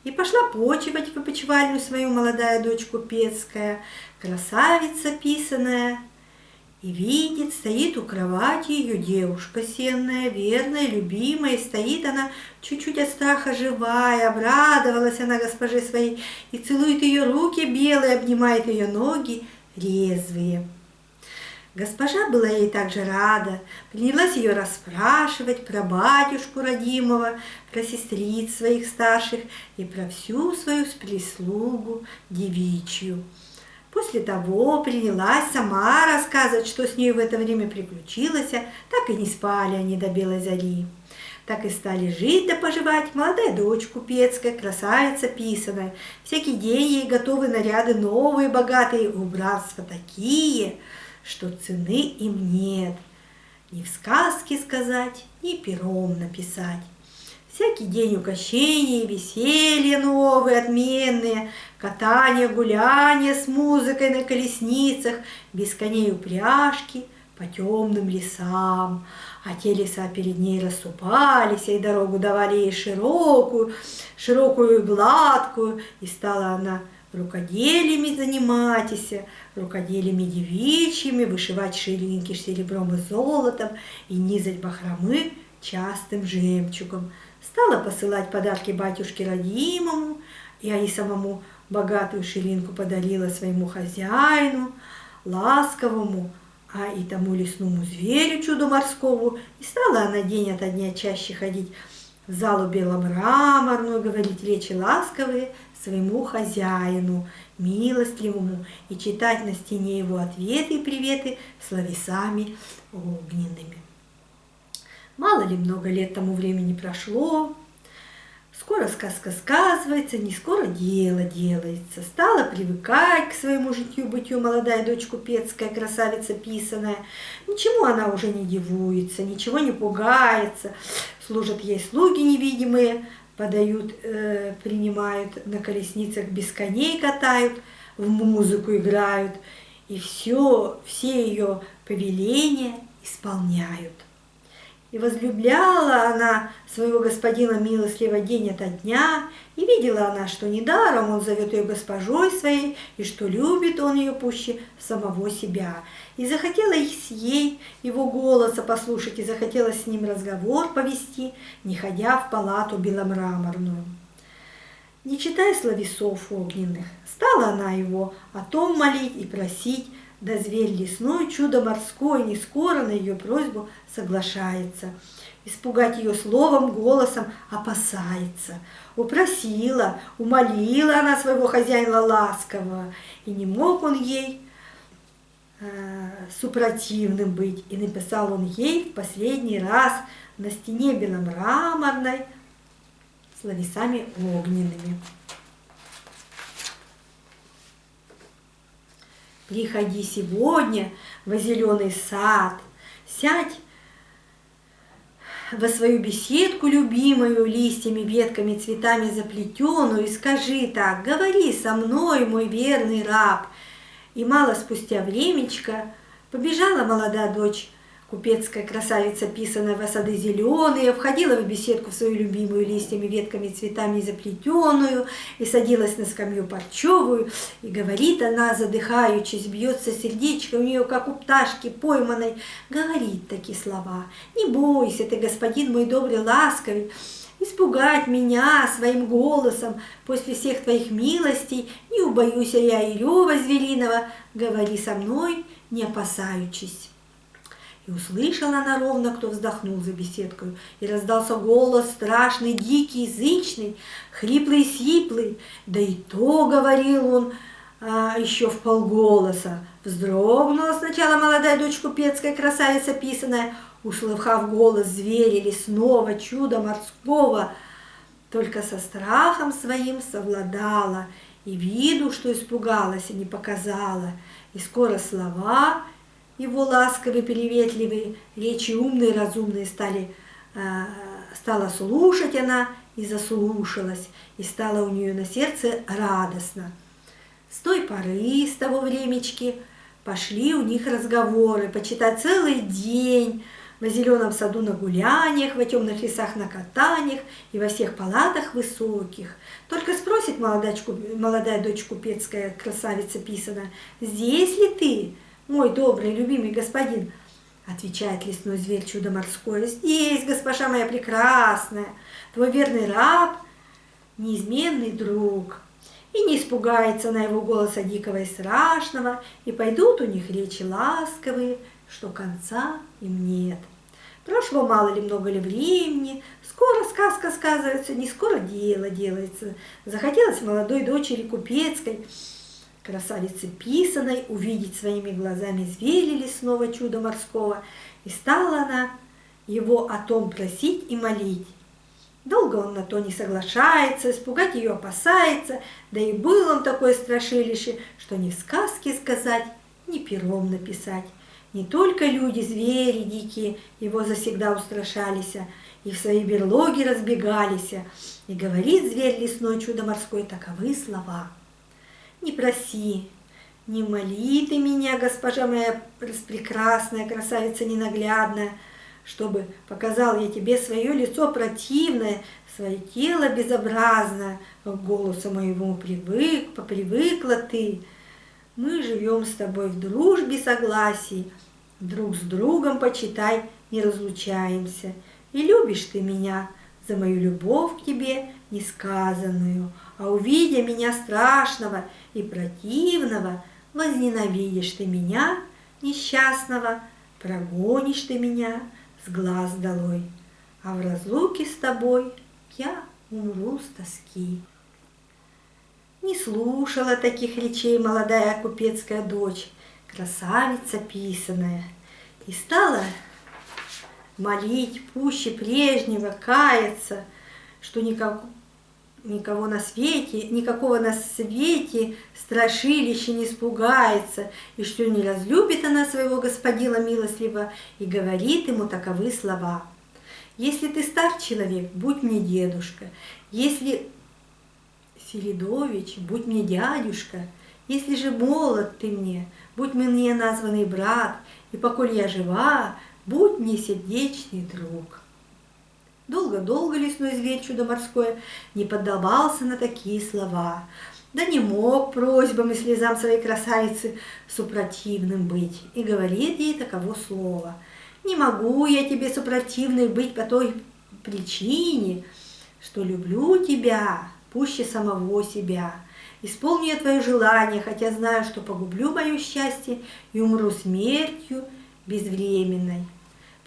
И пошла почивать в опочивальню свою молодая дочь купецкая, красавица писаная, и видит, стоит у кровати ее девушка сенная, верная, любимая, и стоит она чуть-чуть от страха живая, обрадовалась она госпоже своей, и целует ее руки белые, обнимает ее ноги резвые. Госпожа была ей также рада, принялась ее расспрашивать про батюшку родимого, про сестриц своих старших и про всю свою прислугу девичью. После того принялась сама рассказывать, что с ней в это время приключилось, так и не спали они до белой зари. Так и стали жить да поживать молодая дочь купецкая, красавица писаная. Всякий день ей готовы наряды новые, богатые, убранства такие, что цены им нет, ни в сказке сказать, ни пером написать. Всякий день угощения, веселья новые, отменные, катания, гуляния с музыкой на колесницах, без коней упряжки по темным лесам. А те леса перед ней расступались, и дорогу давали ей широкую и гладкую, и стала она рукоделиями заниматься, рукоделиями девичьими, вышивать ширинки серебром и золотом и низать бахромы частым жемчугом. Стала посылать подарки батюшке родимому, и самому богатую ширинку подарила своему хозяину, ласковому, а и тому лесному зверю чуду морскому. И стала она день ото дня чаще ходить в залу беломраморную, говорить речи ласковые своему хозяину, милостливому, и читать на стене его ответы и приветы словесами огненными. Мало ли много лет тому времени прошло, скоро сказка сказывается, не скоро дело делается. Стала привыкать к своему житью-бытию молодая дочь купецкая, красавица писаная. Ничему она уже не дивуется, ничего не пугается. Служат ей слуги невидимые, подают, принимают, на колесницах без коней катают, в музыку играют, и все ее повеления исполняют. И возлюбляла она своего господина милостливо день ото дня, и видела она, что недаром он зовет ее госпожой своей, и что любит он ее пуще самого себя. И захотелось ей его голоса послушать, и захотелось с ним разговор повести, не ходя в палату беломраморную. Не читая словесов огненных, стала она его о том молить и просить, да зверь лесной, чудо морское, не скоро на ее просьбу соглашается. Испугать ее словом, голосом опасается. Упросила, умолила она своего хозяина ласкового, и не мог он ей супротивным быть. И написал он ей в последний раз на стене беломраморной словесами огненными. Приходи сегодня во зеленый сад, сядь во свою беседку любимую, листьями, ветками, цветами заплетенную, и скажи так: говори со мной, мой верный раб. И мало спустя времечко побежала молодая дочь, купецкая красавица, писаная во сады зеленые, входила в беседку в свою любимую, листьями, ветками, цветами заплетенную, и садилась на скамью парчевую, и говорит она, задыхаючись, бьется сердечко у нее, как у пташки пойманной, говорит такие слова: «Не бойся ты, господин мой добрый, ласковый, испугать меня своим голосом после всех твоих милостей, не убоюсь я и рева звериного, говори со мной, не опасаючись». И услышала она ровно, кто вздохнул за беседкою, и раздался голос страшный, дикий, язычный, хриплый и сиплый, да и то говорил он еще вполголоса. Вздрогнула сначала молодая дочь купецкая, красавица писаная, услыхав голос зверя лесного, чуда морского, только со страхом своим совладала, и виду, что испугалась, и не показала, и скоро слова его ласковые, приветливые, речи умные, разумные стала слушать она, и заслушалась, и стало у нее на сердце радостно. С той поры, с того времечки, пошли у них разговоры, почитай целый день, во зеленом саду на гуляниях, во темных лесах на катаниях и во всех палатах высоких. Только спросит молодая дочь купецкая, красавица писаная: «Здесь ли ты, мой добрый, любимый господин?» Отвечает лесной зверь, чудо морское: «Здесь, госпожа моя прекрасная, твой верный раб, неизменный друг». И не испугается на его голоса дикого и страшного, и пойдут у них речи ласковые, что конца им нет. Прошло мало ли, много ли времени, скоро сказка сказывается, не скоро дело делается. Захотелось молодой дочери купецкой, красавицы писаной, увидеть своими глазами зверя лесного, чуда морского, и стала она его о том просить и молить. Долго он на то не соглашается, испугать ее опасается, да и был он такое страшилище, что ни в сказке сказать, ни пером написать. Не только люди, звери дикие его завсегда устрашались, и в свои берлоги разбегались. И говорит зверь лесной, чудо морское, таковы слова: «Не проси, не моли ты меня, госпожа моя распрекрасная, красавица ненаглядная, чтобы показал я тебе свое лицо противное, свое тело безобразное, к голосу моему попривыкла ты. Мы живем с тобой в дружбе, согласии, друг с другом, почитай, не разлучаемся. И любишь ты меня за мою любовь к тебе несказанную, а увидя меня страшного и противного, возненавидишь ты меня, несчастного, прогонишь ты меня с глаз долой, а в разлуке с тобой я умру с тоски». Не слушала таких речей молодая купецкая дочь, красавица писаная, и стала молить пуще прежнего, каяться, что никакого на свете страшилища не испугается, и что не разлюбит она своего господина милостливого, и говорит ему таковы слова: «Если ты стар человек, будь мне дедушка, если Селидович, будь мне дядюшка, если же молод ты мне, будь мне названный брат, и поколь я жива, будь мне сердечный друг». Долго-долго лесной зверь, чудо морское, не поддавался на такие слова, да не мог просьбам и слезам своей красавицы супротивным быть, и говорит ей таково слово: «Не могу я тебе супротивной быть по той причине, что люблю тебя пуще самого себя. Исполню я твое желание, хотя знаю, что погублю мое счастье и умру смертью безвременной.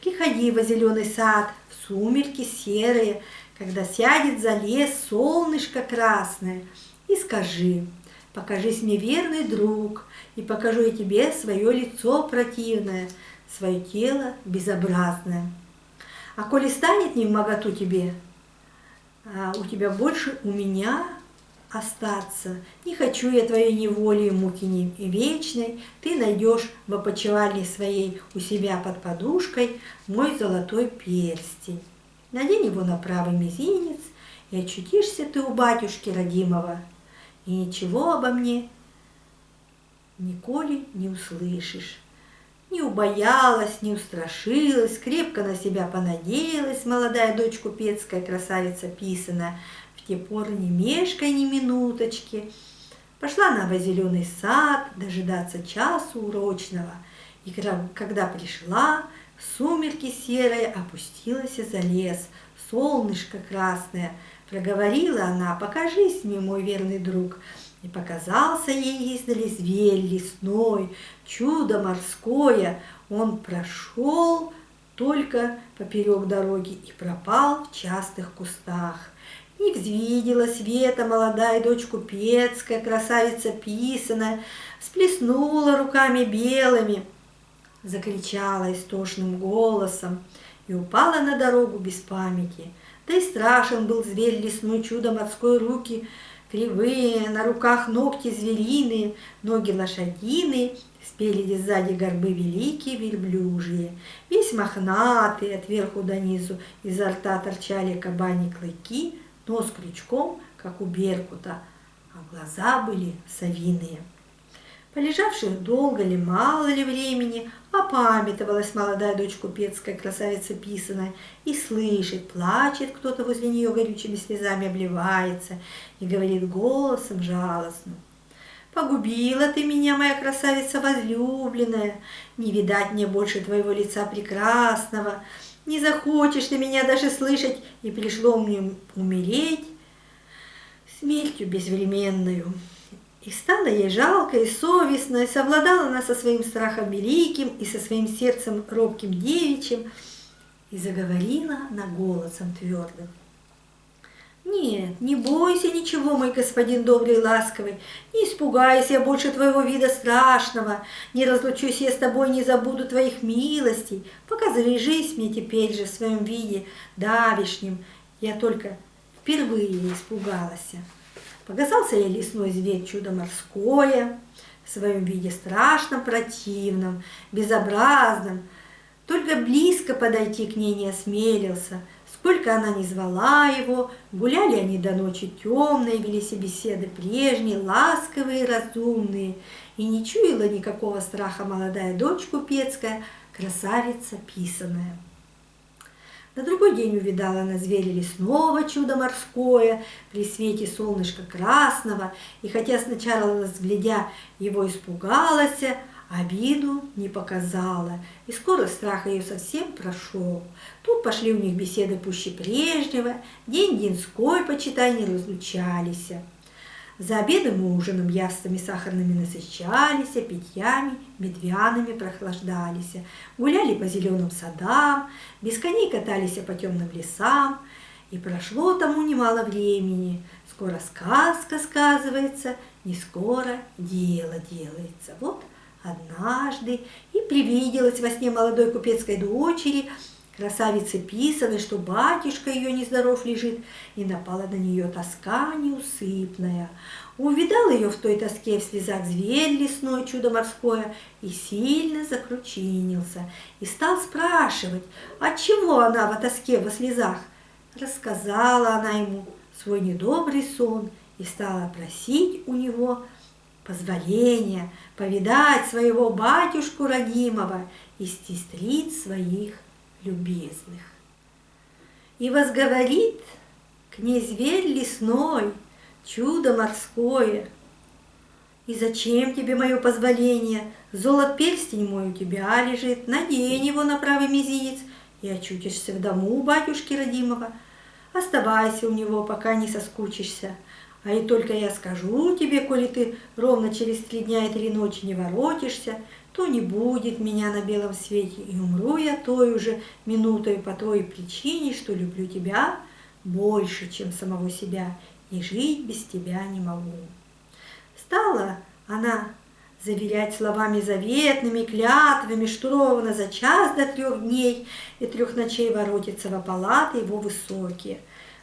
Приходи во зеленый сад, в сумерки серые, когда сядет за лес солнышко красное, и скажи: покажись мне, верный друг, и покажу я тебе свое лицо противное, свое тело безобразное. А коли станет невмоготу тебе, у тебя больше у меня остаться. Не хочу я твоей неволи и муки и вечной. Ты найдешь в опочивальне своей у себя под подушкой мой золотой перстень. Надень его на правый мизинец, и очутишься ты у батюшки родимого, и ничего обо мне николи не услышишь. Не убоялась, не устрашилась, крепко на себя понадеялась молодая дочь купецкая, красавица писаная, в те поры не мешкай ни минуточки. Пошла она во зеленый сад дожидаться часу урочного, и когда пришла, сумерки серые опустилась за лес, солнышко красное. Проговорила она: покажись мне, мой верный друг. И показался ей издали зверь лесной, чудо морское. Он прошел только поперек дороги и пропал в частых кустах. Не взвидела света молодая дочь купецкая, красавица писаная, всплеснула руками белыми, закричала истошным голосом и упала на дорогу без памяти. Да и страшен был зверь лесной, чудо морской, руки кривые, на руках ногти звериные, ноги лошадиные, спереди сзади горбы великие верблюжьи, весь мохнатый от верху до низу, изо рта торчали кабани клыки, нос крючком, как у беркута, а глаза были совиные. Полежавших долго ли, мало ли времени, опамятовалась молодая дочь купецкая, красавица писаная, и слышит, плачет кто-то возле нее, горючими слезами обливается и говорит голосом жалостным: погубила ты меня, моя красавица возлюбленная, не видать мне больше твоего лица прекрасного, не захочешь ты меня даже слышать, и пришло мне умереть смертью безвременную. И стало ей жалко и совестно, и совладала она со своим страхом великим и со своим сердцем робким девичьим, и заговорила она голосом твердым: нет, не бойся ничего, мой господин добрый и ласковый, не испугайся я больше твоего вида страшного, не разлучусь я с тобой, не забуду твоих милостей, показывай жизнь мне теперь же в своем виде давишнем, я только впервые испугалась. Показался ей лесной зверь, чудо морское, в своем виде страшном, противном, безобразном. Только близко подойти к ней не осмелился. Сколько она ни звала его, гуляли они до ночи темной, вели себе беседы прежние, ласковые и разумные. И не чуяла никакого страха молодая дочь купецкая, красавица писаная. На другой день увидала она зверя лесного, чудо морское, при свете солнышка красного, и хотя сначала, разглядя его, испугалась, обиду не показала, и скоро страх ее совсем прошел. Тут пошли у них беседы пуще прежнего, день деньской, почитай, не разлучались. За обедом и ужином яствами сахарными насыщались, питьями медвяными прохлаждались, гуляли по зеленым садам, без коней катались по темным лесам, и прошло тому немало времени. Скоро сказка сказывается, не скоро дело делается. Вот однажды и привиделось во сне молодой купецкой дочери, красавицы писаной, что батюшка ее нездоров лежит, и напала на нее тоска неусыпная. Увидал ее в той тоске в слезах зверь лесной, чудо морское, и сильно закручинился, и стал спрашивать, отчего она во тоске, во слезах. Рассказала она ему свой недобрый сон и стала просить у него позволения повидать своего батюшку родимого и сестриц своих любезных. И возговорит к ней зверь лесной, чудо морское: и зачем тебе мое позволение? Золот перстень мой у тебя лежит, надень его на правый мизинец, и очутишься в дому батюшки родимого. Оставайся у него, пока не соскучишься. А и только я скажу тебе, коли ты ровно через 3 дня и 3 ночи не воротишься, то не будет меня на белом свете, и умру я той уже минутой по той причине, что люблю тебя больше, чем самого себя, и жить без тебя не могу. Стала она заверять словами заветными, клятвами, что ровно за час до 3 дней и 3 ночей воротится во палаты его высокие.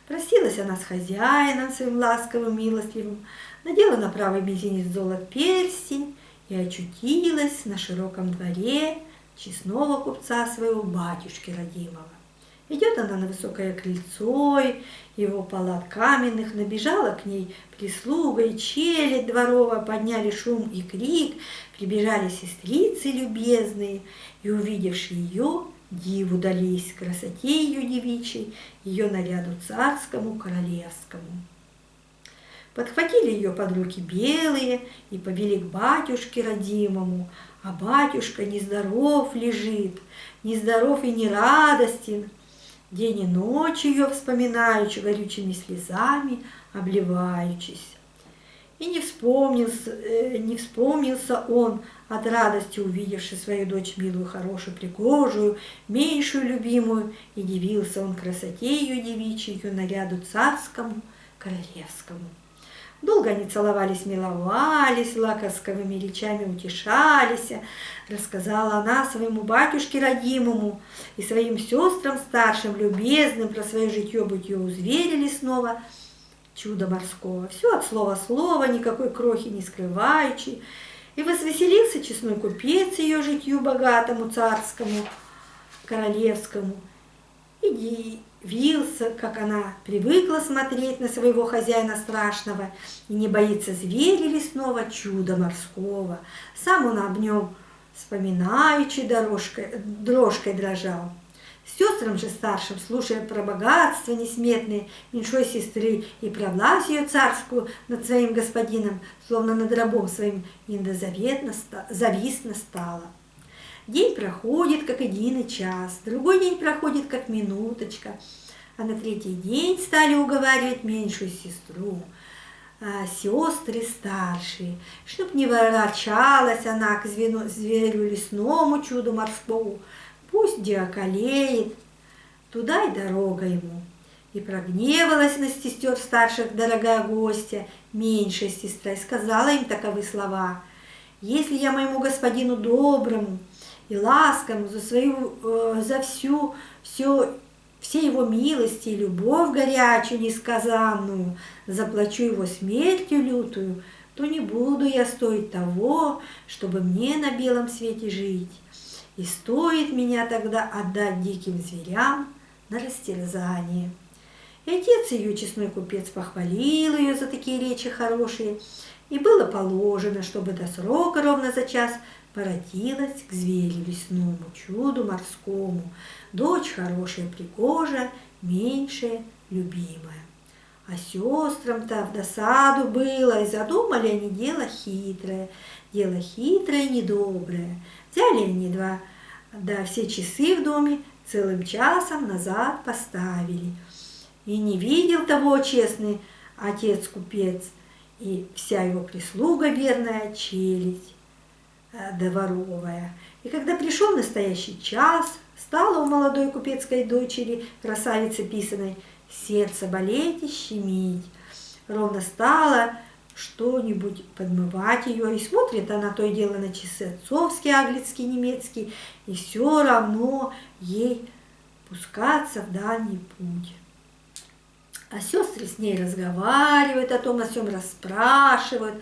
Простилась она с хозяином своим ласковым, милостливым, надела на правый мизинец золот перстень и очутилась на широком дворе честного купца своего батюшки родимого. Идет она на высокое крыльцо его палат каменных, набежала к ней прислуга и челядь дворовая, подняли шум и крик, прибежали сестрицы любезные, и, увидевши ее, диву дались красоте ее девичьей, ее наряду царскому, королевскому. Подхватили ее под руки белые и повели к батюшке родимому, а батюшка нездоров лежит, нездоров и нерадостен. День и ночь ее вспоминаючи, горючими слезами обливаючись. И не вспомнился он от радости, увидевши свою дочь милую, хорошую, пригожую, меньшую любимую, и дивился он красоте ее девичьей, ее наряду царскому, королевскому. Долго они целовались, миловались, ласковыми речами утешались. Рассказала она своему батюшке родимому и своим сестрам старшим, любезным, про свое житье-бытье у зверя лесного, чудо морского. Все от слова слова, никакой крохи не скрываючи. И возвеселился честной купец ее житью богатому, царскому, королевскому. И дивился, как она привыкла смотреть на своего хозяина страшного и не боится зверя лесного, чуда морского. Сам он об нем вспоминаючи дрожкой дрожал. Сестрам же старшим, слушая про богатство несметные меньшой сестры и про власть ее царскую над своим господином, словно над рабом своим, завистно стало. День проходит, как единый час, другой день проходит, как минуточка, а на 3-й день стали уговаривать меньшую сестру, сестры старшие, чтоб не ворочалась она к зверю лесному, чуду морскому, пусть где околеет, туда и дорога ему. И прогневалась на сестер старших дорогая гостья, меньшая сестра, и сказала им таковы слова: «Если я моему господину доброму и ласковому за все его милости и любовь горячую, несказанную, заплачу его смертью лютую, то не буду я стоить того, чтобы мне на белом свете жить. И стоит меня тогда отдать диким зверям на растерзание». И отец ее, честной купец, похвалил ее за такие речи хорошие, и было положено, чтобы до срока ровно за час воротилась к зверю лесному, чуду морскому, дочь хорошая, пригожая, меньшая, любимая. А сестрам-то в досаду было, и задумали они дело хитрое и недоброе. Взяли они все часы в доме целым часом назад поставили. И не видел того честный отец-купец и вся его прислуга верная, челядь дворовая. И когда пришел настоящий час, стало у молодой купецкой дочери, красавицы писаной, сердце болеть и щемить. Ровно стало что-нибудь подмывать ее, и смотрит она то и дело на часы отцовские, английские, немецкие, и все равно ей пускаться в дальний путь. А сестры с ней разговаривают, о том о сём расспрашивают,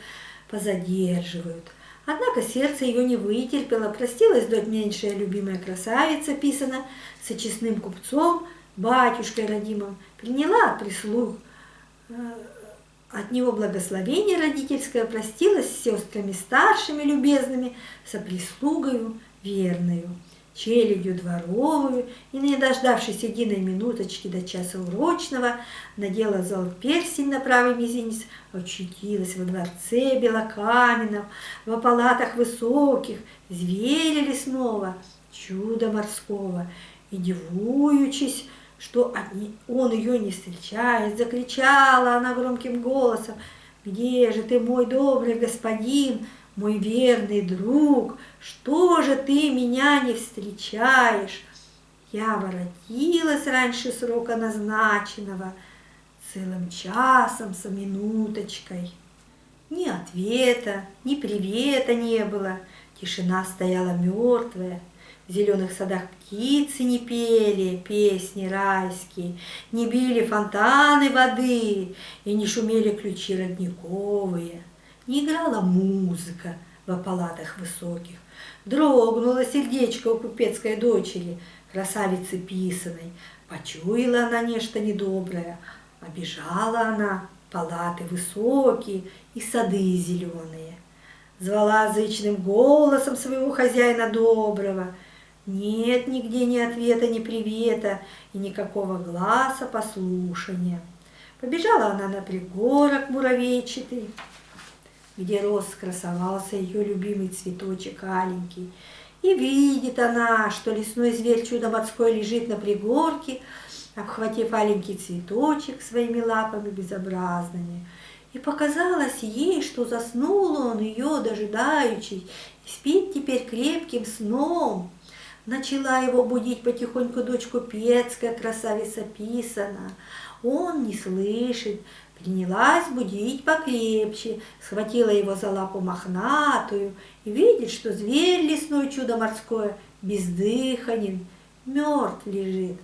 позадерживают. Однако сердце ее не вытерпело, простилась дочь меньшая любимая красавица, писана со честным купцом, батюшкой родимым, приняла от прислуг от него благословение родительское, простилась с сестрами старшими любезными, со прислугою верною, челядью дворовую, и, не дождавшись единой минуточки до часа урочного, надела золот перстень на правый мизинец, очутилась во дворце белокаменном, во палатах высоких, зверя лесного, чуда морского, и дивуючись, что он ее не встречает. Закричала она громким голосом: «Где же ты, мой добрый господин, мой верный друг? Что же ты меня не встречаешь?» Я воротилась раньше срока назначенного, целым часом со минуточкой. Ни ответа, ни привета не было. Тишина стояла мертвая. В зеленых садах птицы не пели песни райские, не били фонтаны воды и не шумели ключи родниковые, не играла музыка во палатах высоких. Дрогнуло сердечко у купецкой дочери, красавицы писаной. Почуяла она нечто недоброе, обижала она палаты высокие и сады зеленые. Звала зычным голосом своего хозяина доброго. Нет нигде ни ответа, ни привета и никакого гласа послушания. Побежала она на пригорок муравейчатый, где рос красовался ее любимый цветочек аленький. И видит она, что лесной зверь чудо-морской лежит на пригорке, обхватив аленький цветочек своими лапами безобразными. И показалось ей, что заснул он ее дожидаючись и спит теперь крепким сном. Начала его будить потихоньку дочь купецкая, красавица писана. Он не слышит, принялась будить покрепче, схватила его за лапу мохнатую и видит, что зверь лесной чудо морское бездыханен, мертв лежит.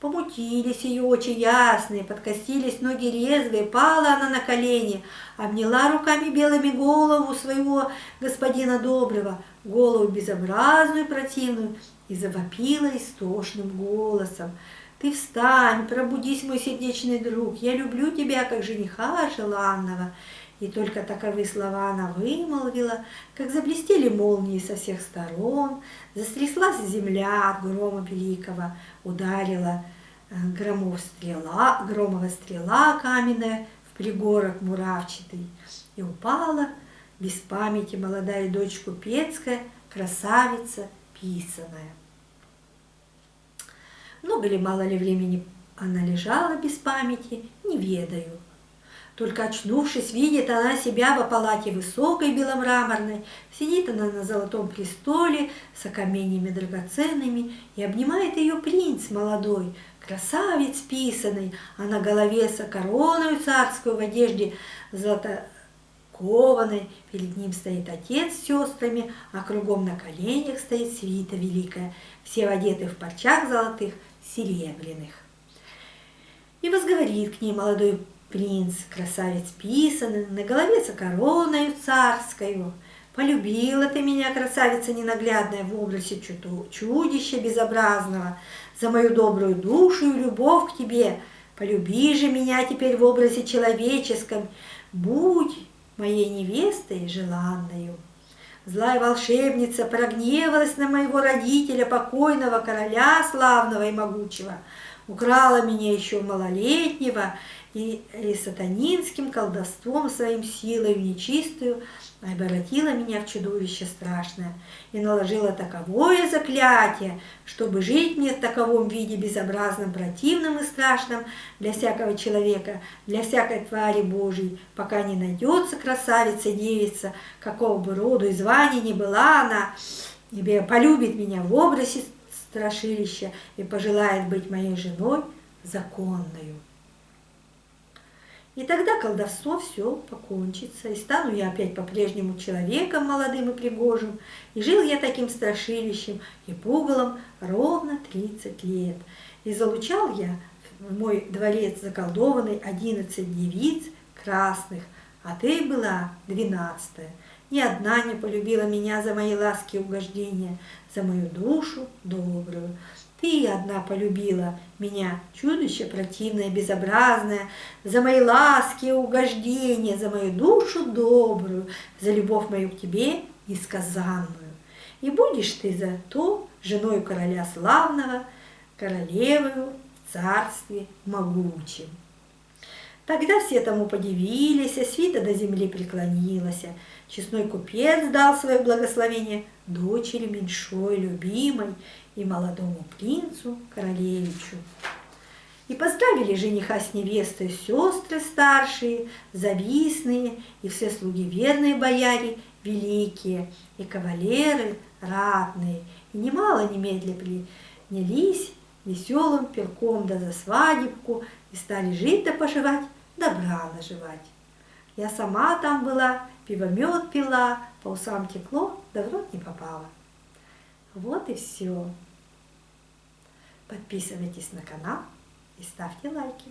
Помутились ее очи ясные, подкосились ноги резвые, пала она на колени, обняла руками белыми голову своего господина доброго, голову безобразную, противную, и завопила истошным голосом: «Ты встань, пробудись, мой сердечный друг, я люблю тебя, как жениха желанного». И только таковы слова она вымолвила, как заблестели молнии со всех сторон, застряслась земля от грома великого, ударила громова стрела каменная в пригорок муравчатый, и упала без памяти молодая дочь купецкая, красавица писаная. Много ли, мало ли времени она лежала без памяти, не ведаю. Только очнувшись, видит она себя во палате высокой беломраморной, сидит она на золотом престоле с окаменьями драгоценными, и обнимает ее принц молодой, красавец писаный, а на голове со короною царскую в одежде золотокованной. Перед ним стоит отец с сестрами, а кругом на коленях стоит свита великая, все одеты в парчах золотых, серебряных. И возговорит к ней молодой принц, красавец писаный, на голове со короною царскою: «Полюбила ты меня, красавица ненаглядная, в образе чудища безобразного, за мою добрую душу и любовь к тебе. Полюби же меня теперь в образе человеческом, будь моей невестой желанною». Злая волшебница прогневалась на моего родителя, покойного короля славного и могучего, украла меня еще малолетнего и сатанинским колдовством своим силою нечистую обратила меня в чудовище страшное и наложила таковое заклятие, чтобы жить мне в таковом виде безобразном, противном и страшном для всякого человека, для всякой твари Божией, пока не найдется красавица-девица, какого бы роду и звания ни была она, и полюбит меня в образе страшилища и пожелает быть моей женой законною. И тогда колдовство все покончится, и стану я опять по-прежнему человеком молодым и пригожим, и жил я таким страшилищем и пугалом ровно 30 лет. И залучал я в мой дворец заколдованный 11 девиц красных, а ты была 12-я. Ни одна не полюбила меня за мои ласки и угождения, за мою душу добрую. Ты одна полюбила меня, чудище противное, безобразное, за мои ласки и угождения, за мою душу добрую, за любовь мою к тебе несказанную. И будешь ты за то женой короля славного, королевою в царстве могучем. Тогда все тому подивились, а свита до земли преклонилась. Честной купец дал свое благословение дочери меньшой, любимой, и молодому принцу королевичу. И поздравили жениха с невестой сестры старшие, завистные, и все слуги верные бояре, великие, и кавалеры ратные, и немало немедля принялись веселым пирком да за свадебку, и стали жить да поживать, добра наживать. Я сама там была, пивомет пила, по усам текло, да в рот не попало. Вот и все. Подписывайтесь на канал и ставьте лайки.